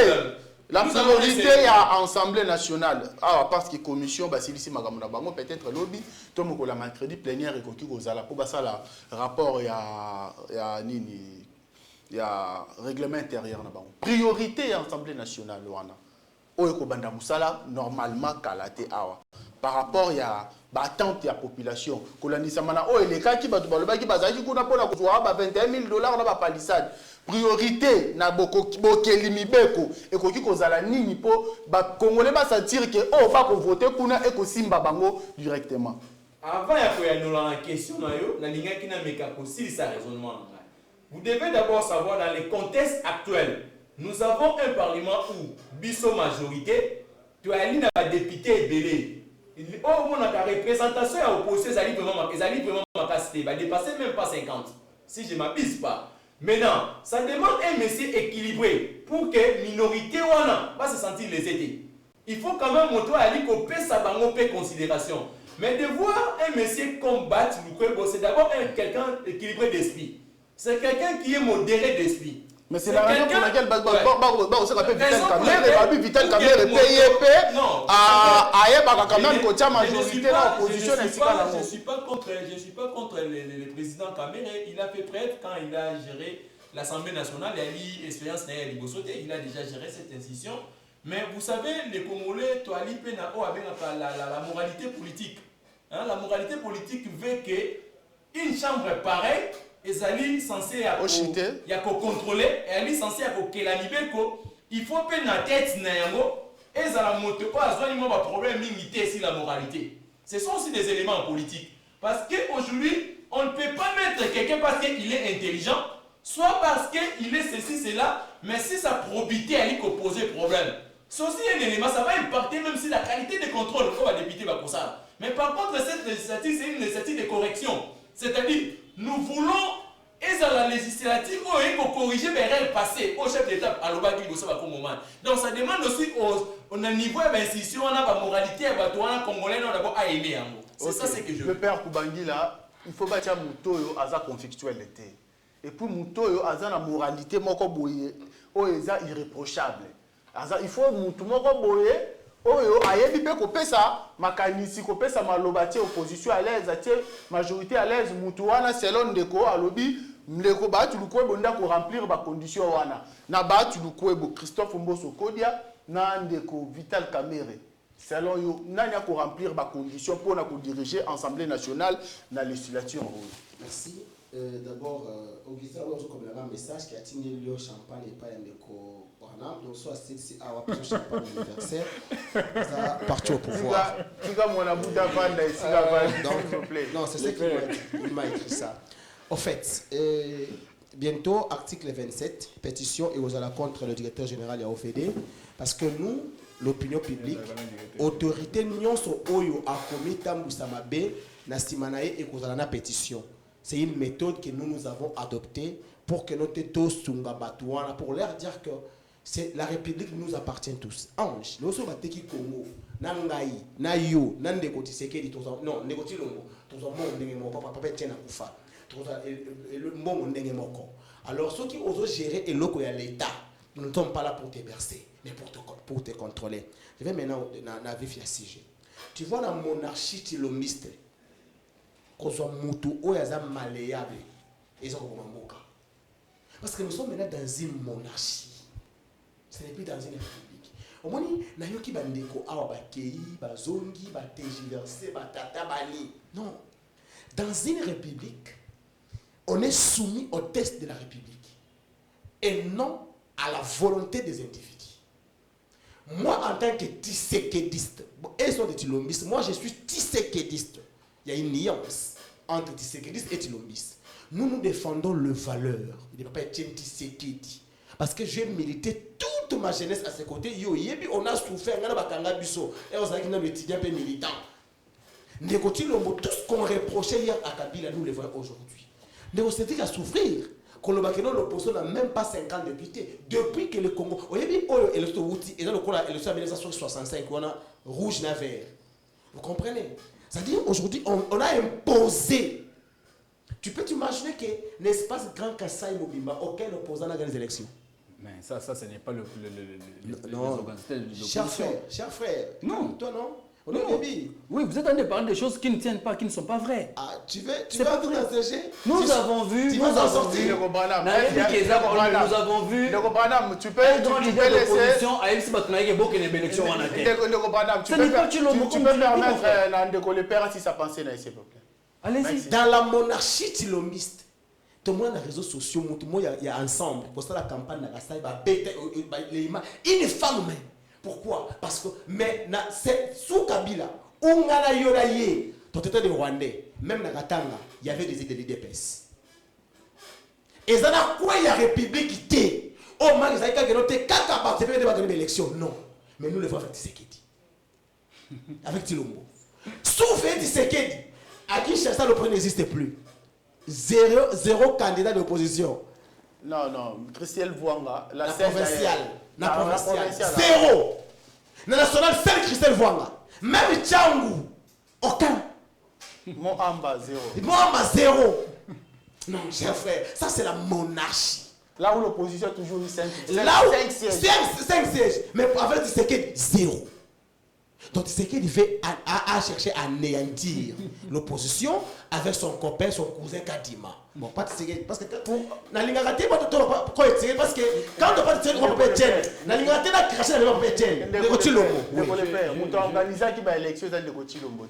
à l'Assemblée nationale. Parce que la commission, peut-être lobby, tout le monde a mercredi plénière et qu'il y a le rapport, il y a règlement intérieur. Priorité à l'Assemblée nationale. Normalement, par rapport à l'attente de la population. Les cas qui ont 21 000 $, on a palissade. Priorité, na bokelimibeko et koki kozala nini po ba congolais ba sentir que oh va voter kuna et ko simba bango directement. Avant ya koyanola la question na yo, na linga ki na meka ko silisa raisonnement. Vous devez d'abord savoir dans le contexte actuel, nous avons un parlement où biso majorité, tu as une député belé. Oh, mon représentation à opposition, ça vraiment ma capacité, va dépasser même pas 50. Si je ne m'abuse pas. Maintenant, ça demande un monsieur équilibré pour que minorité ou non va se sentir lésée. Il faut quand même montrer à lui qu'on peut s'abangoper considération. Mais de voir un monsieur comme Bahati Lukwebo, c'est d'abord quelqu'un équilibré d'esprit. C'est quelqu'un qui est modéré d'esprit. Mais c'est la raison pour laquelle Vital Kamerhe est payé quand même côté majorité dans l'opposition. Je ne suis pas contre le président Kamerhe. Il a fait preuve quand il a géré l'Assemblée nationale. Il a déjà géré cette institution. Mais vous savez, les Congolais, la moralité politique. Hein, la moralité politique veut qu'une chambre pareille, est censée contrôler, elle est censée il faut payer la tête, et ça la moto, pas problème si la moralité. Ce sont aussi des éléments politiques. Parce qu'aujourd'hui, on ne peut pas mettre quelqu'un parce qu'il est intelligent, soit parce qu'il est ceci, cela, mais si sa probité elle peut poser problème. C'est aussi un élément, ça va impacter même si la qualité de contrôle, il faut la député pour ça. Mais par contre, cette législative, c'est une législative de correction. C'est-à-dire, nous voulons, et dans la législative, pour corriger les règles passées au chef d'État, à l'Obagi, au moment. Donc ça demande aussi au niveau de l'institution, on a la moralité, on a Congolais, on a d'abord à aimer. C'est ça ce que je veux. Le père Kubangi là, il faut bâtir Moutoyo à sa conflictualité. Et pour Moutoyo, à sa moralité, c'est irréprochable. Il faut Moutoyo oyo ayebi pe kopesa makanisi kopesa malobati opposition à l'aise atie majorité à l'aise mutu wana selon ndeko alobi ndeko ba tulukwe bonda ko remplir ba condition wana na ba tulukwe bo Christophe Mboso Kodia na ndeko Vital Kamerhe selon yo nani ko remplir ba condition pour na ko diriger Assemblée nationale na législature. Merci. D'abord Augustin on comme un message qui a tigné le champagne et pas ndeko donc soit c'est à la champagne anniversaire ça parti au pouvoir non c'est ce qu'il m'a écrit ça en fait bientôt article 27 pétition et aux ala contre le directeur général Yaofede parce que nous l'opinion publique autorité nyonso oyo a commis tambusa mabe na simanae et kozala na pétition c'est une méthode que nous avons adoptée pour que notre tous tunga batouana pour leur dire que c'est la République nous appartient tous. Ange, nous sommes à Teki Congo, Nangaï, Nayo, Nandeko Tshisekedi, non, Negoti Longo, tous en monde n'engemo papa papa tiens à Koufa, tous le monde n'engemo. Alors ceux qui osent gérer et l'eau à l'État, nous ne sommes pas là pour te bercer, mais pour te contrôler. Je vais maintenant vérifier si j'ai. Tu vois la monarchie tilomiste, qu'on soit moutou ou yaza malléable, ils ont comme un parce que nous sommes maintenant dans une monarchie. Ce n'est plus dans une république. Au moins, nayoki bandeko awa bakei, bazongi, batégiversé, batata bani. Non. Dans une république, on est soumis au test de la république et non à la volonté des individus. Moi, en tant que tissékédiste, ils sont des tilombistes, moi je suis tissékédiste. Il y a une nuance entre tissékédiste et tilombiste. Nous défendons le valeur. Il ne peut pas être tissékédi. Parce que j'ai milité toute ma jeunesse à ses côtés. On a souffert, on a bakanga biso. Et on a dit que étudiant peu militant. Tout ce qu'on reprochait hier à Kabila, nous le voyons aujourd'hui. Nous s'est dit à souffrir. L'opposition n'a même pas 50 députés. Depuis que le Congo. Vous voyez, il y a le 1965, on a rouge et vert. Vous comprenez? C'est-à-dire aujourd'hui, on a imposé. Tu peux t'imaginer que l'espace Grand Kassai Mobimba, aucun opposant n'a gagné les élections. Mais ça ce n'est pas non. Cher frère. Non. Toi, non? Non. Oui, vous êtes en train de parler de choses qui ne tiennent pas, qui ne sont pas vraies. Ah, tu veux tout enseigner? Nous avons vu. Nous avons vu. Tu peux laisser. Tu peux permettre le père si ça pensait là, s'il vous plaît. Allez-y. Dans la monarchie tilomiste, tout le monde dans les réseaux sociaux, il y a ensemble. Pour ça, la campagne, une femme même. Pourquoi? Parce que, mais, c'est sous Kabila, où on a yoraye, tout état de Rwandais, même dans Katanga, il y avait des idées d'épaisse. Et ça n'a quoi, il y a République qui était. Oh, man, ils ont dit que nous avons fait des élections. Non. Mais nous, le voyons avec Tshisekedi. Avec Tilombo. Sauf Tshisekedi. À qui cherche ça, le point n'existe plus. Zéro candidat d'opposition. Non, Christelle Vouanga. La provinciale. Zéro. La nationale, seule Christelle Vouanga. Même Tchangou. Aucun. Moamba, zéro. Non, cher frère, ça c'est la monarchie. Là où l'opposition a toujours eu 5 sièges. Mais avec Tshisekedi, 0. Donc Tshisekedi veut à chercher à anéantir l'opposition avec son copain, son cousin Kadima. Bon, pas Tshisekedi, parce que parce que quand on parle de Tshisekedi, on peut être na lingate na cracher na pas être le Kochilombo. On t'a organisé qui va élection dans le Kochilombo.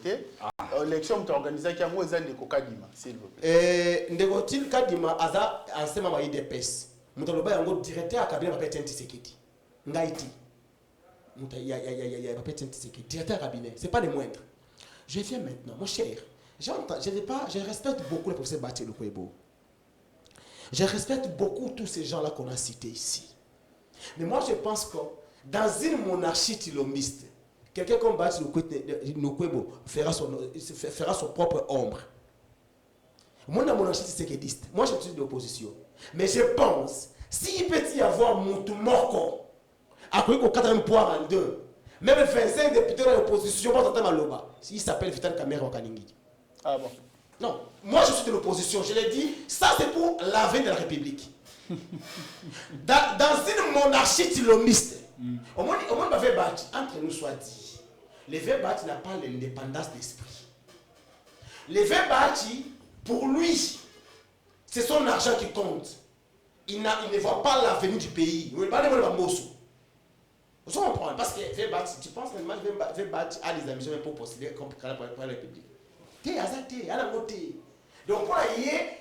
Élection on t'a organisé qui a moins dans le Kadima, s'il vous plaît. Ndeko Kadima aza asema ba IDPS. Mutaloba yango directeur akabila ba être Tshisekedi. Ngaiti. Il y a directeur de cabinet, ce n'est pas les moindres. Je viens maintenant, mon cher. Je respecte beaucoup le professeur Bati Lukwebo. Je respecte beaucoup tous ces gens-là qu'on a cités ici. Mais moi, je pense que dans une monarchie tilomiste, quelqu'un comme Bati Lukwebo fera son propre ombre. Moi, dans la monarchie séquediste, moi, je suis de l'opposition. Mais je pense, s'il peut y avoir Moutou Moko, après qu'on 80 points en 2, même 25 députés de l'opposition, il s'appelle Vital Kamera Wakaningi. Ah bon? Non, moi je suis de l'opposition, je l'ai dit, ça c'est pour l'avenir de la République. Dans une monarchie tilomiste, au moins le Vebati, entre nous soit dit, le Vebati n'a pas l'indépendance d'esprit. Le Vebati, pour lui, c'est son argent qui compte. Il ne voit pas l'avenir du pays. Il ne veut pas le Bambosso. Vous comprenez? Parce que Vebati, tu penses que Vebati a des ambitions pour postuler comme candidat pour la République. Donc pour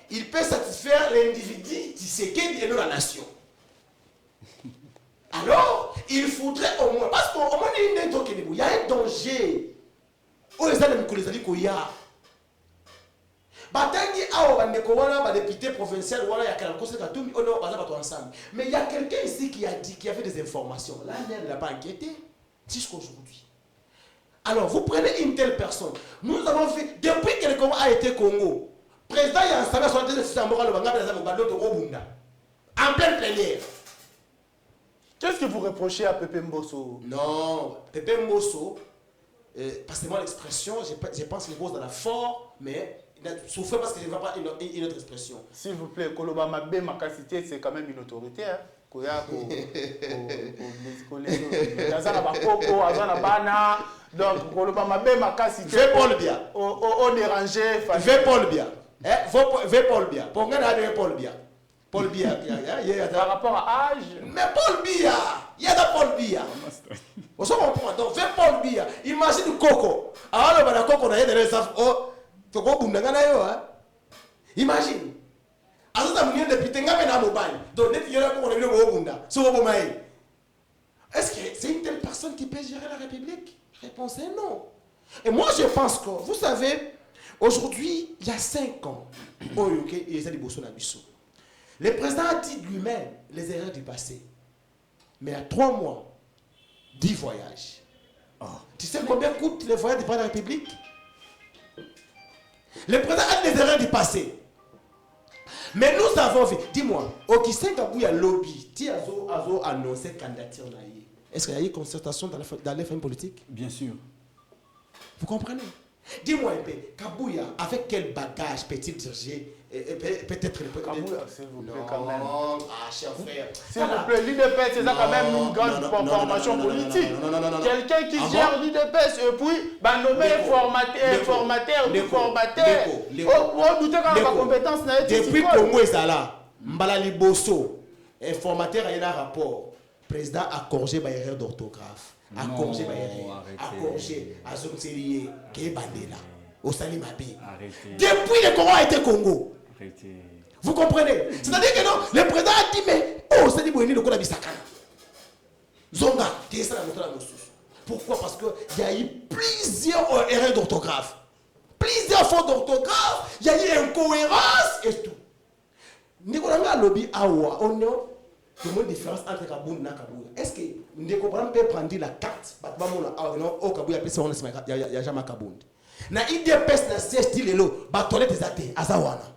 il peut satisfaire l'individu Tshisekedi et non la nation. Alors, il faudrait au moins, parce qu'au moins il y a un danger. Où les gens les dit qu'il y a. Batangi a député provincial voilà il y a quelqu'un ensemble. Mais il y a quelqu'un ici qui a dit qu'il y avait des informations. Là, elle n'a pas inquiété jusqu'à aujourd'hui. Alors, vous prenez une telle personne. Nous avons fait, depuis que le Congo a été Congo, président il y a installé son système moral en pleine plénière. Qu'est-ce que vous reprochez à Pépé Mbosso? Non, Pépé Mbosso, passez-moi l'expression, je pense qu'il pose dans la forme, mais il a souffert parce qu'il ne va pas une autre expression. S'il vous plaît, Koloba Mabé Makasité, c'est quand même une autorité. Hein? Donc, Koloba Mabé Makasité. Fais Paul bien. Au déranger. Fais Paul bien. Fais Paul bien. Pour moi, il Paul bien. Paul Biya. Par rapport à âge. Mais Paul Biya. Il y a de Paul Biya. On se comprend. Donc, fais Paul Biya. Imagine Coco. Alors, le Coco, on a des réserves. Oh, tu comprends? Imagine. Est-ce que c'est une telle personne qui peut gérer la République? Réponse est non. Et moi, je pense que, vous savez, aujourd'hui, il y a 5 ans, le président a dit lui-même les erreurs du passé. Mais il y a 3 mois, 10 voyages. Oh. Tu sais combien coûtent les voyages du président de la République? Le président a dit les erreurs du passé. Mais nous avons vu, dis-moi, au Kisengabouya lobby, tu as annoncé candidature. Est-ce qu'il y a eu concertation dans les femmes politiques? Bien sûr. Vous comprenez? Dis-moi un peu, Kabouya, avec quel bagage peut-il diriger peut-être le peuple? Kabouya, s'il vous plaît, quand même. Ah, cher frère. S'il vous plaît, l'IDPS, c'est ça quand même une grande formation politique. Quelqu'un qui gère l'IDPS, et puis, nommer formateur, du formateur. On doute quand même la compétence n'a été. Depuis Congo est là, Mbalali Bosso, informateur a eu un rapport. Le président a corrigé ma erreur d'orthographe. A corrigé ma erreur. A corrigé. A zonzelier. Qui bandela. Au Salimabi. Depuis le Congo a été Congo. Arrêtez. Vous comprenez? C'est-à-dire que non, le président a dit, mais oh, c'est dit, vous avez dit, Zonga, qui est ça la pourquoi? Parce qu'il y a eu plusieurs erreurs d'orthographe. Plusieurs fautes d'orthographe. Il y a eu incohérence et tout. Nicolas lobby awa, on a une différence entre Kaboun et Kabouya. Est-ce que Nicolas peut prendre la carte? Au Kabouya, il n'y a jamais Kaboun. Na IDPS na siège tilelo, batolete zate azawana.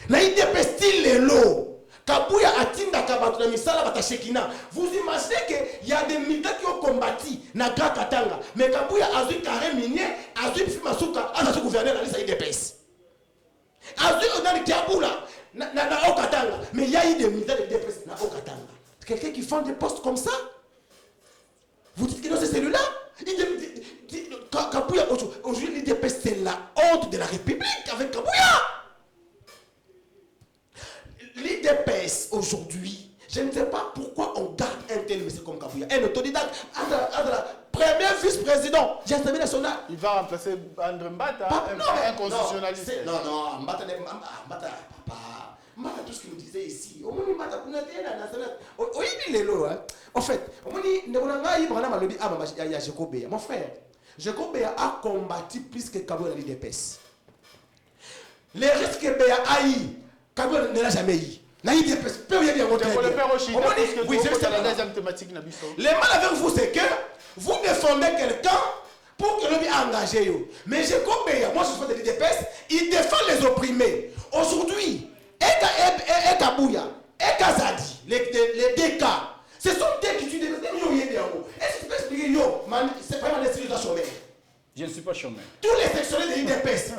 Na IDPS tilelo, Kabouya atinda kabatuna misala batashekina. Vous imaginez qu'il y a des militaires qui ont combattu na Katanga, mais Kabouya a eu carré minier, a eu Fimasuka, a eu gouverneur dans les IDPS. A eu dans le Kiaboula, na Okatanga, mais il des militaires de l'IDPS n'a aucun temps. Quelqu'un qui fait des postes comme ça, vous dites que dans ces cellules-là, Kabouya, aujourd'hui, l'IDPS, c'est la honte de la République avec Kabouya. L'IDPS, aujourd'hui, je ne sais pas pourquoi on garde un tel monsieur comme Kabouya. Un autodidacte, premier vice-président de l'Assemblée nationale. Il va remplacer André Mbata, un constitutionnaliste. Non, Mbata, tout ce qu'il nous disait ici. En fait, mon frère, Jacob a combattu plus que Kabouya dans l'IDPS. Les risques que Béa a eu, Kabouya ne l'a jamais eu. L'IDPS peut bien bien monter. Oui, c'est la deuxième thématique. Le mal avec vous, c'est que vous défendez quelqu'un pour que l'homme ait engagé. Mais Jacob Béa, moi je suis de l'IDPS, il défend les opprimés. Aujourd'hui, et Kabouya, et Kazadi, les deux cas, ce sont des qui tuent des gens. Est-ce que tu peux expliquer, c'est vraiment les chômeurs? Je ne suis pas chômeur. Tous les sectionnaires de l'IDPS,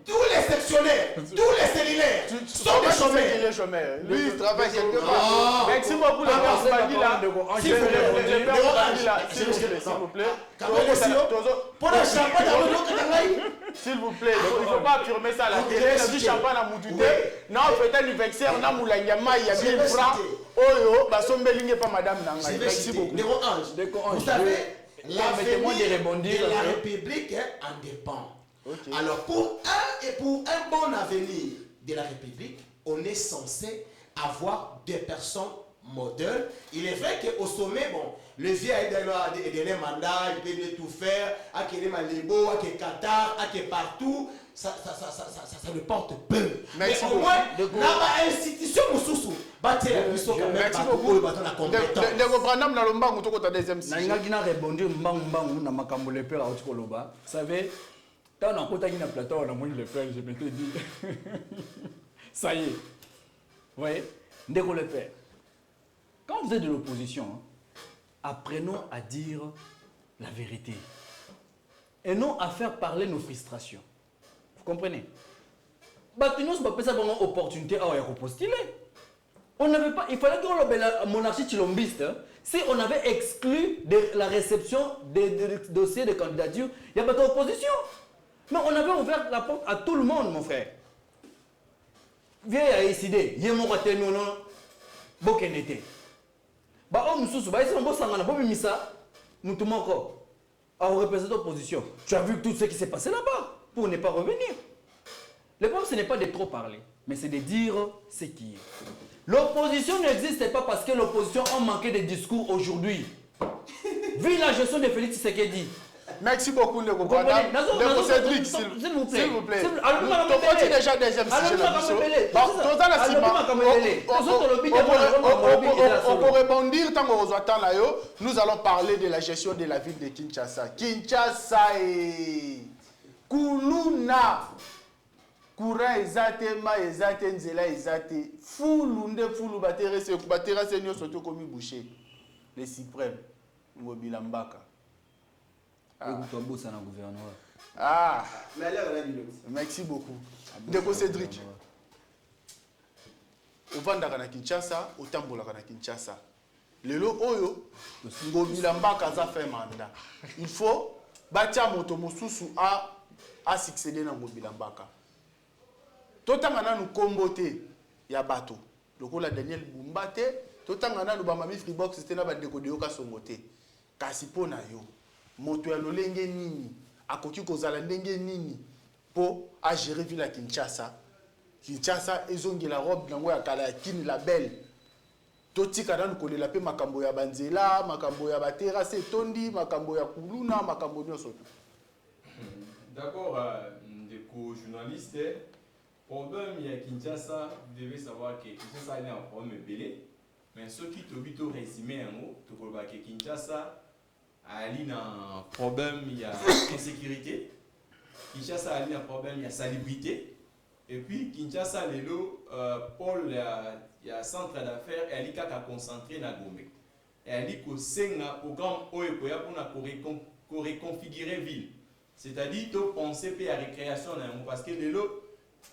tous les sectionnaires, tous les cellulaires sont des chômeurs. Il est chômeur. Lui, il travaille quelque part. Merci beaucoup, le père Bandi là. S'il vous plaît. S'il vous plaît, il ne faut pas affirmer ça à la télé. Il a du champagne à Moutouté. Non, peut-être l'anniversaire, on a Moulangama, il y a 1000 francs. Oh, Basombeling pas madame Nangaï. Merci beaucoup. Vous savez, l'avenir de la République en dépend. Okay. Alors, pour un bon avenir de la République, on est censé avoir des personnes modèles. Il est vrai qu'au sommet, bon, le vieux a donné un mandat, il peut tout faire, à qu'il est Malibo, à qu'il Qatar, à qu'il partout, ça le porte peu. Mais au moins, la institution Moussoussou, merci beaucoup. Vous savez, quand on a un plateau, on a moins le père, je m'étais dit. Ça y est. Vous voyez, Ndeko le père. Quand vous êtes de l'opposition, apprenons à dire la vérité. Et non à faire parler nos frustrations. Vous comprenez? Nous n'avons pas une opportunité à repostuler. On n'avait pas, il fallait qu'on ait la monarchie chilombiste. Si on avait exclu de la réception des dossiers de candidature, il n'y a pas d'opposition. Mais on avait ouvert la porte à tout le monde, mon frère. Viens à décider. Il y a mon raté, non, non. Bokenete. Bah, on nous soucie. Bah, ici, on bosse en Anna. Misa. Nous tout encore. À représenter l'opposition. Tu as vu tout ce qui s'est passé là-bas. Pour ne pas revenir. Le problème, ce n'est pas de trop parler. Mais c'est de dire ce qui est. L'opposition n'existe pas parce que l'opposition a manqué de discours aujourd'hui. Vu la gestion de Félix Tshisekedi. Merci beaucoup, le Cédric, s'il vous plaît. S'il vous plaît. Tu déjà deuxième sujet on peut rebondir tant qu'on attend là. Nous allons parler de la gestion de la ville de Kinshasa. Kinshasa et Kuluna. Courant ezate ma ezate nzela ezate fulu nde fulu batera senyo soto komi boucher les suprêmes Ngobila Mbaka. Ah, merci beaucoup. Ndeko Cédric. Ovandaka na Kinshasa, otambolaka na Kinshasa. Lelo oyo Ngobila Mbaka za fait mandat. Il faut batia moto mosusu a succéder na Ngobila Mbaka. Totanga nanu kombote ya bato. Lokola Daniel Bumbate, totanga nanu ba mami Freebox c'était na ba décoder ka songote. Kasi pona yo. Moto ya lolenge nini akoki kozala ndenge nini po a gérer ville à Kinshasa. Kinshasa ezongi la robe nango ya kala ya Kin la belle. Totika nanu kolela pe makambo ya banzela, makambo ya baterrasse tondi, makambo ya kuluna, makambo nyoso. D'accord, ndeko journaliste. Problème, il y a Kinshasa, vous devez savoir que Kinshasa est un problème belé. Mais ceux qui te vite résumé en haut, tu vois que Kinshasa a un problème, il y a insécurité. Kinshasa a un problème, il y a salubrité. Et puis Kinshasa, Paul, il y a un centre d'affaires et il a concentré dans Gombe. Et il y a un programme pour reconfigurer la ville. C'est-à-dire que penser à la récréation parce que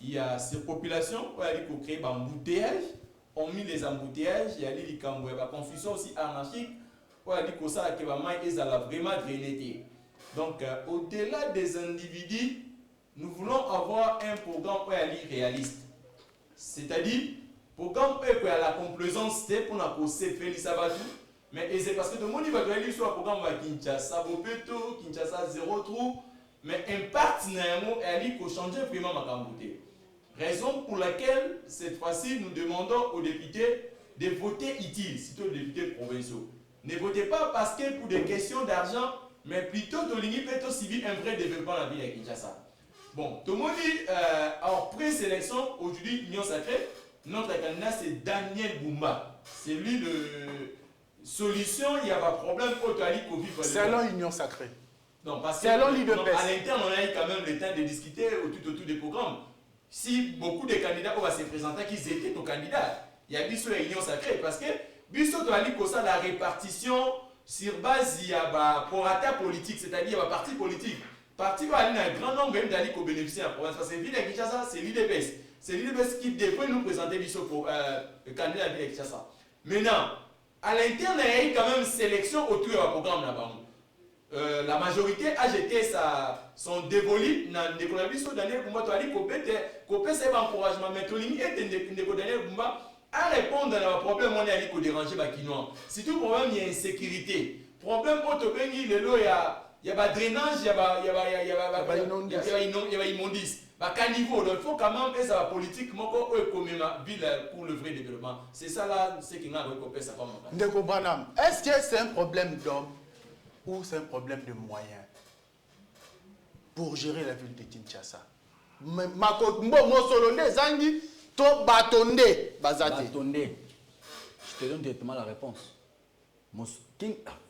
il y a cette population qui a créé un embouteillage ont mis les embouteillages, il y a les Likambo, la confusion aussi anarchique, il y a dit ça que vraiment drainé. Donc, au-delà des individus, nous voulons avoir un programme réaliste. C'est-à-dire, programme qui a la complaisance, c'est pour nous faire ça. Mais c'est parce que tout le monde va aller sur le programme Kinshasa, Bopeto, Kinshasa, zéro trou, mais impact il faut changer vraiment ma cambouté. Raison pour laquelle, cette fois-ci, nous demandons aux députés de voter utile, surtout aux députés provinciaux. Ne votez pas parce que pour des questions d'argent, mais plutôt de l'Union civil un vrai développement de la ville de Kinshasa. Bon, tout le monde dit, en pré-sélection, aujourd'hui, Union Sacrée, notre candidat c'est Daniel Bumba. C'est lui le solution, il y a pas de problème pour aller Covid. C'est l'Union Sacrée. Non, parce que à l'interne, on a eu quand même le temps de discuter autour des programmes. Si beaucoup de candidats vont se présenter, qu'ils étaient nos candidats, il y a Bisso et Union Sacrée. Parce que Bisso doit aller pour ça la répartition sur base, il y a pour attaque politique, c'est-à-dire il y a un parti politique. Parti va aller dans un grand nombre d'aller pour bénéficier de la province. Parce que ville de Kinshasa, c'est l'IDPS. C'est l'IDPS qui devrait nous présenter Bisso pour le candidat de la ville de Kinshasa. Maintenant, à l'interne, il y a eu quand même une sélection autour du programme là-bas. La majorité a jeté son dévolu dans le Bisso Daniel Bumba. Tu as dit qu'on c'est un encouragement. Mais tu as dit que Daniel Bumba a répondu à un problème on est allé déranger les Kinois. C'est tout problème, il y a insécurité. Problème, il y a pas drainage, il y a immondice. À quel niveau? Il faut quand même que ça politique comme ville pour le vrai développement. C'est ça là, ce qui m'a récupéré ça. Ndeko Branham, est-ce que c'est un problème d'homme ou c'est un problème de moyens pour gérer la ville de Kinshasa? Je te donne directement la réponse.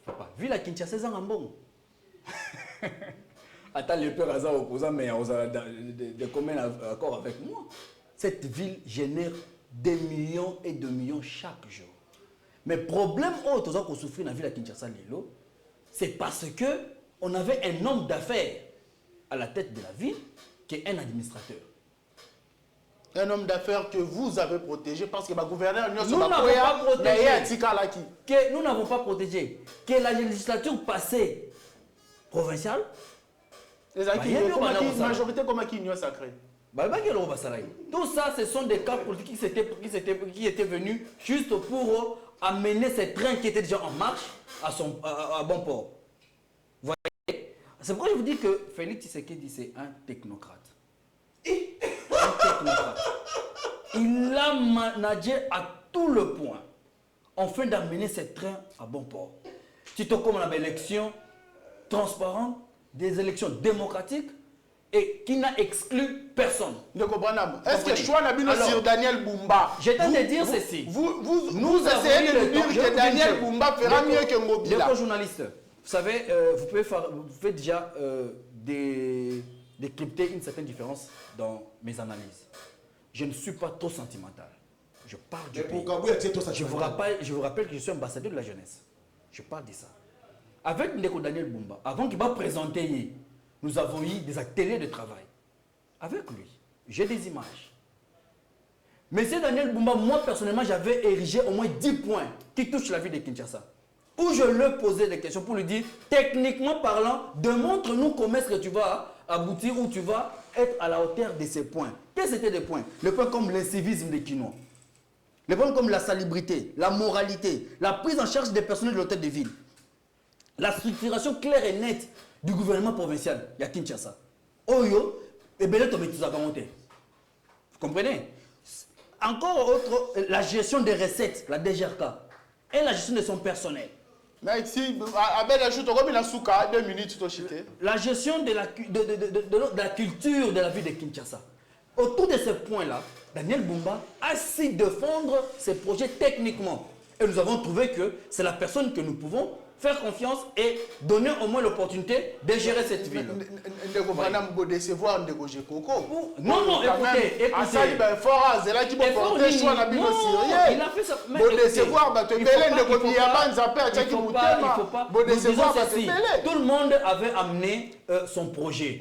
Papa, ville à Kinshasa, c'est un bon. Attends, le père Hazard opposant, mais on a des communs d'accord avec moi. Cette ville génère des millions et de millions chaque jour. Mais le problème autre qu'on souffre dans la ville à Kinshasa, c'est parce qu'on avait un homme d'affaires à la tête de la ville qui est un administrateur. Un homme d'affaires que vous avez protégé parce que ma gouverneur nous n'avons pas protégé. Que nous n'avons pas protégé. Que la législature passée provinciale. La majorité comme qui Union Sacrée. Tout ça, ce sont des cas politiques qui étaient venus juste pour amener ces trains qui étaient déjà en marche à bon port. Vous voyez? C'est pourquoi je vous dis que Félix Tshisekedi, c'est un technocrate. Il a managé à tout le point afin d'amener ces trains à bon port. Tu te comme une élection transparente, des élections démocratiques et qui n'a exclu personne. Est-ce que choix n'a sur Daniel Bumba? Je t'ai de dire ceci. Nous essayez de dire que Daniel Bumba fera mieux que Mobila. Les journalistes, vous savez, vous pouvez déjà décrypter une certaine différence dans mes analyses. Je ne suis pas trop sentimental. Je parle du pays. Je vous rappelle que je suis ambassadeur de la jeunesse. Je parle de ça. Avec Ndeko Daniel Bumba, avant qu'il va présenter, nous avons eu des ateliers de travail. Avec lui, j'ai des images. Monsieur Daniel Bumba, moi personnellement, j'avais érigé au moins 10 points qui touchent la vie de Kinshasa. Où je lui posais des questions pour lui dire, techniquement parlant, démontre-nous comment est-ce que tu vas aboutir ou tu vas être à la hauteur de ces points. Quels étaient des points? Les points comme l'incivisme des Kinois. Les points comme la salubrité, la moralité, la prise en charge des personnels de l'hôtel de ville. La structuration claire et nette du gouvernement provincial, il y a Kinshasa. Oyo, et bien là, vous comprenez? Encore autre, la gestion des recettes, la DGRK, et la gestion de son personnel. Mais ici, à 2 minutes, la gestion de la culture de la vie de Kinshasa. Autour de ce point-là, Daniel Bumba a su défendre ses projets techniquement. Et nous avons trouvé que c'est la personne que nous pouvons faire confiance et donner au moins l'opportunité de gérer cette ville. Non, non, écoutez. Il a fait ça. Tout le monde avait amené son projet.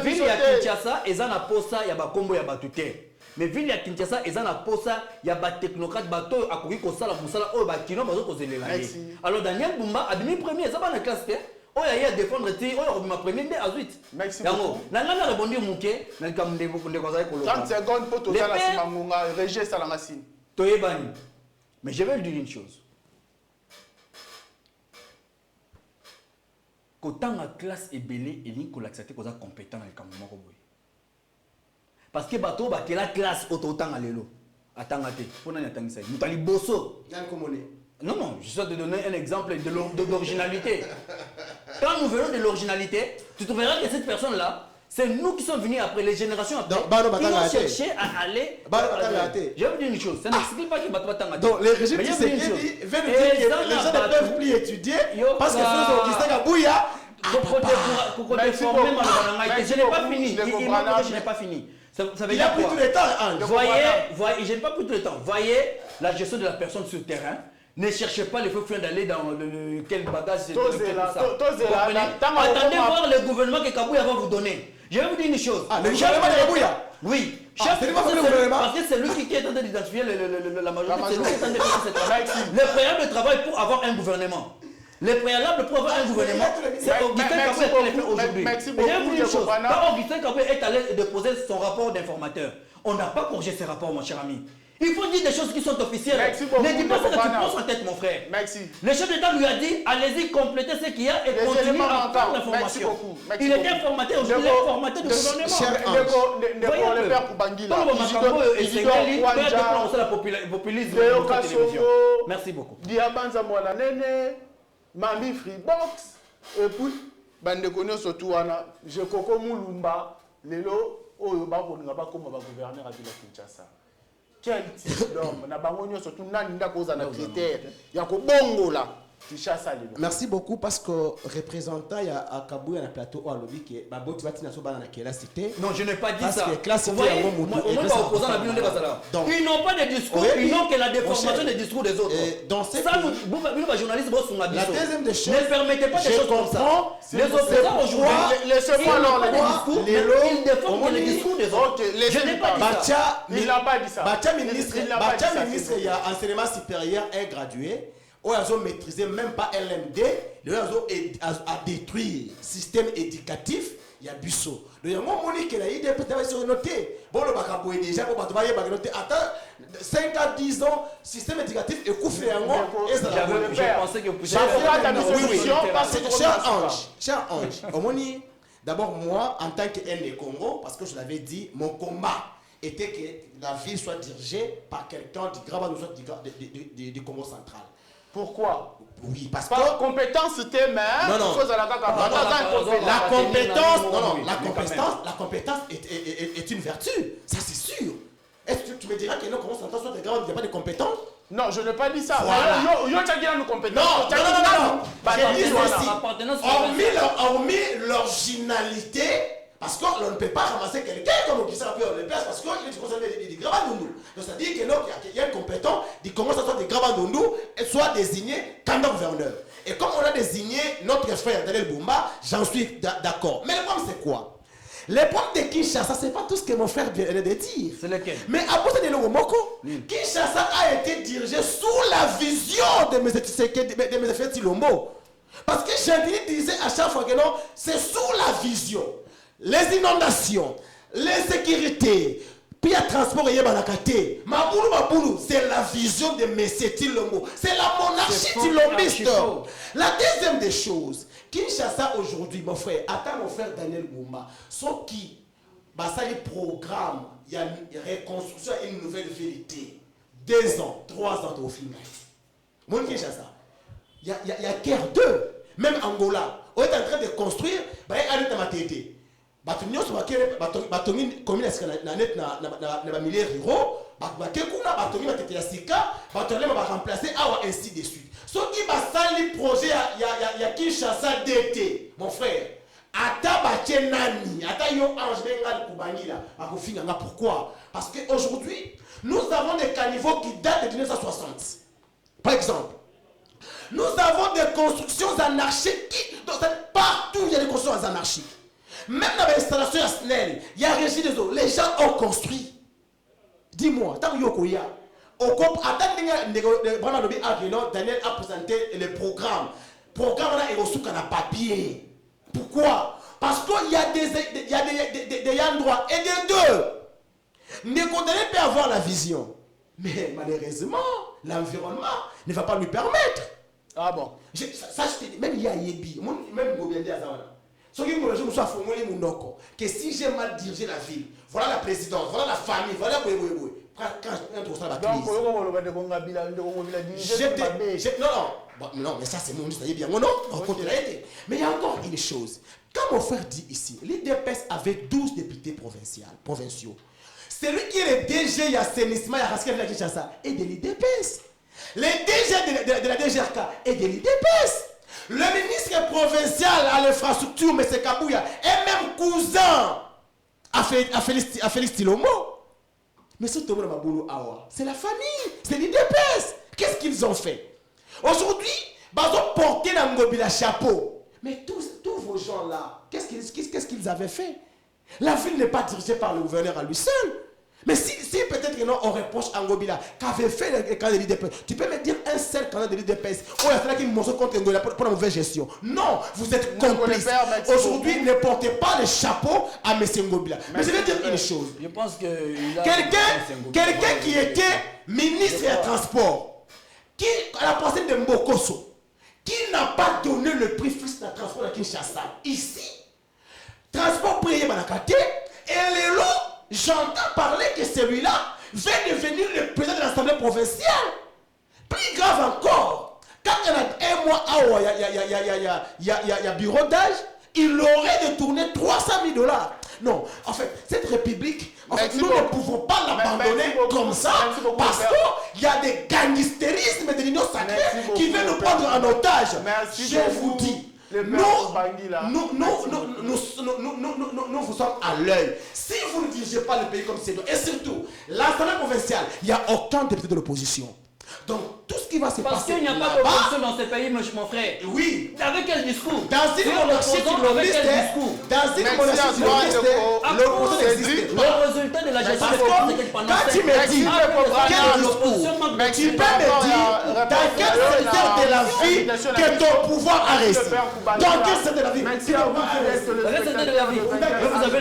Ville ya Kinshasa, ils ont la posa, il y a Bakombo, il y a Batute. Mais ville ya Kinshasa, ils ont la posa, il y a des technocrates, bateau, à courir comme ça, la moussala, oh, batino, bateau, cause les laïcs. Alors Daniel Bumba a demi premier, ça va dans la classe, oh, il y a défendre, oh, il y a ma première dès à 8. Merci beaucoup. N'a répondu Mouké, n'a comme des 30 secondes pour tout ça, la Simangonga, Régé Salamassine. Toyebani. Mais je vais lui dire une chose. Quand la classe est belée, il y a l'accepter qu'on a compétent dans le Cameroun. Parce que bateau ba la classe autant à l'élo. Attends até. Pour n'en attendre ça. Nous allons bosso. Non non, je suis de donner un exemple de l'originalité. Quand nous venons de l'originalité, tu trouveras que cette personne là, c'est nous qui sommes venus après les générations après. Qui ont cherché à aller. Je vais vous dire une chose, ça n'explique pas que bateau attend. Donc les régimes qui veulent dire que les gens ne peuvent plus étudier parce que ceux qui sont à Bouya. Je n'ai pas fini. Je n'ai pas fini. Ça veut il a pris tout le temps. Voyez, je n'ai pas pris tout le temps. Voyez la gestion de la personne sur le terrain. Ne cherchez pas les feux d'aller dans quel bagage c'est. Attendez voir le gouvernement que Kabouya va vous donner. Je vais vous dire une chose. Le gouvernement de Kabouya? Oui. Parce que c'est lui qui est en train d'identifier la majorité. C'est lui qui est en train de faire ce travail. Le préalable de travail pour avoir un gouvernement. Les préalables pour avoir un gouvernement, c'est Augustin Kabouya qui l'a fait aujourd'hui. Et je vais vous dire une chose, quand Augustin Kabouya est allé déposer son rapport d'informateur, on n'a pas corrigé ce rapport, mon cher ami. Il faut dire des choses qui sont officielles. Ne dis pas ce que tu penses en tête, mon frère. Le chef d'État lui a dit, allez-y, complétez ce qu'il y a et continuez à faire l'information. Il était informateur, aujourd'hui, il est formateur du gouvernement. Le père Koubangila, merci beaucoup. Diabanza Mwananene, Mami Freebox, et puis, Bandekonyo Sotuana, je Koko Moulumba, Lelo, Oyoba, Konaba, comme gouverneur à Villa Kinshasa. Quel type d'homme? Na bangonyo surtout nanda koza na critère. Yako bongo là. Merci beaucoup parce que représentant il y a à Kabouya na plateau au lobby qui babo tu vas tina so bana na quelle cité. Non, je n'ai pas dit ça. Parce que classe on va opposant la bilan de Basala. Ils n'ont pas de discours, ils n'ont que la déformation des discours des autres. Dans ça nous journalistes boss sont habitués. La deuxième des choses. Ne permettez pas des choses comme ça. Les opposants aujourd'hui, laissez-moi alors ils défendent les discours des autres. Je n'ai pas dit ça. Il n'a pas dit ça. Bacha ministre, il y a enseignement supérieur un gradué. Ils ont maîtrisé même pas LMD, ils ont détruit le système éducatif. Il y a Busso. Il y a mon monique qui a idée peut-être sur noté. Bon, le bacaboué déjà, pour battre les noté. Attends, 5 à 10 ans, système éducatif est coupé en moi. Je pensais que vous pouviez cher Ange, d'abord moi, en tant qu'aile Congo, parce que je l'avais dit, mon combat était que la ville soit dirigée par quelqu'un du Grand du Congo central. Pourquoi? Oui, parce que la compétence c'était la compétence est une vertu, ça c'est sûr. Est-ce que tu me diras que nous commençons à entendre des grands, il n'y a pas de compétence? Non, je n'ai pas dit ça. Voilà. Yo, tu as dit nos compétences. Non. J'ai dit ceci. Hormis l'originalité. Parce qu'on ne peut pas ramasser quelqu'un comme qui s'appelle le place parce qu'il est concerné des Grabandundu. Donc ça dit que l'autre, il y a un compétent qui commence à faire des Grabandundu et soit désigné candidat gouverneur. Et comme on a désigné notre frère Daniel Bumba, j'en suis d'accord. Mais le problème c'est quoi? Le problème de Kinshasa, ce n'est pas tout ce que mon frère vient de dire. C'est lequel? Mais à cause de Lomoko, Kinshasa a été dirigé sous la vision de mes frères Tilombo. Parce que Chandini disait à chaque fois que non, c'est sous la vision. Les inondations, les sécurités, puis le transport et Banakate. Maboulou, c'est la vision de M. Tilombo. C'est la monarchie tilombiste. La deuxième des choses, Kinshasa aujourd'hui, mon frère, attends mon frère Daniel Bumba, ceux qui, ça les programmes, il y a une reconstruction et une nouvelle vérité. 2 ans, 3 ans au final. Mon Kinshasa, il y a guerre 2. Même Angola, on est en train de construire, arrête ma tête. Batonyo sur laquelle Batongi commune est-ce que na milliers ruraux bakekuna batongi batete ya sika batolema baremplacer awa ainsi de suite soki basali projet ya Kinshasa DT mon frère ata batie nani ata yo ange bengal kubangila bakofinga nga pourquoi parce que aujourd'hui nous avons des caniveaux qui datent de 1960 par exemple. Nous avons des constructions anarchiques partout il y a des constructions anarchiques. Même dans l'installation à SNEL, il y a régi des eaux. Les gens ont construit. Dis-moi, tant que Yokoya, Daniel a présenté le programme. Le programme là est au souk en papier. Pourquoi? Parce qu'il y a des endroits et des deux. Négodélé peut avoir la vision. Mais malheureusement, l'environnement ne va pas lui permettre. Ah bon? Ça, je te dis, même il y a Yebi, même Gobiende Azawala. Ce qui me dit, que si j'ai mal dirigé la ville, voilà la présidence, voilà la famille, voilà non, mais ça c'est mon histoire, bien, non, mais il y a encore une chose. Quand mon frère dit ici, l'IDPS avait 12 députés provinciaux. Celui qui est le DG et assainissement et Raskel de la Kinshasa est de l'IDPS. Le DG de la DGRK est de l'IDPS. Le ministre provincial à l'infrastructure, M. Kabouya, est même cousin à Félix Tilomo. Mais ce Tomo Maboulou Awa, c'est la famille, c'est l'IDPS. Qu'est-ce qu'ils ont fait? Aujourd'hui, ils ont porté dans Ngobila chapeau. Mais tous vos gens-là, qu'est-ce qu'ils avaient fait? La ville n'est pas dirigée par le gouverneur à lui seul. Mais si peut-être que non, on reproche à Ngobila qu'avait fait le candidat de l'IDPS, tu peux me dire un seul candidat de l'IDPS où il a fallu qu'il montre contre Ngobila pour la mauvaise gestion. Non, vous êtes complices. Aujourd'hui, ne portez pas le chapeau à M. Ngobila. Mais je vais dire une chose. Je pense que quelqu'un qui était ministre des Transports, qui à la pensée de Mbokoso, qui n'a pas donné le prix fixe de transport à Kinshasa, ici, transport prié Banakate, et les lots. J'entends parler que celui-là va devenir le président de l'Assemblée provinciale. Plus grave encore, quand il y a un mois, il y a bureau d'âge, il aurait détourné 300 000 $. Non, en fait, cette république, nous ne pouvons pas l'abandonner comme ça parce qu'il y a des gangstérismes de l'Union sacrée qui veulent nous prendre en otage. Je vous dis. Nous vous sommes à l'œil. Si vous ne dirigez pas le pays comme c'est, et surtout, l'Assemblée provinciale, il n'y a aucun député de l'opposition. Donc, tout ce qui va se passer. Parce qu'il n'y a pas d'opposition dans ce pays, mon frère. Oui. Avec quel discours? Dans une monarchie pluraliste, l'opposition existe. Le résultat de la gestion de quand tu me dis quel discours, tu peux me dire dans quel secteur de la vie que ton pouvoir a resté. Dans quel secteur de la vie? Dans quel secteur de la vie? Vous avez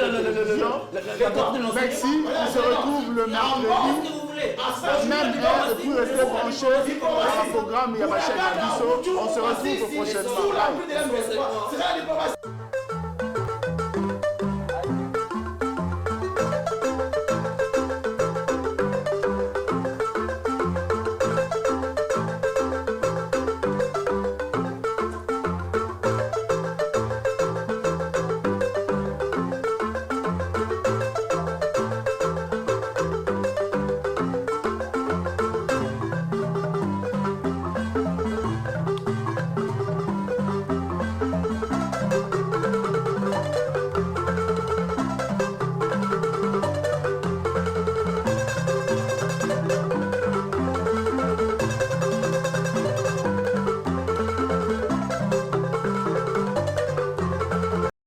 la portée de Merci, on se retrouve le mercredi. Même heure, pour rester branché à un programme, il y a ma chaîne Abisso. On se retrouve prochainement.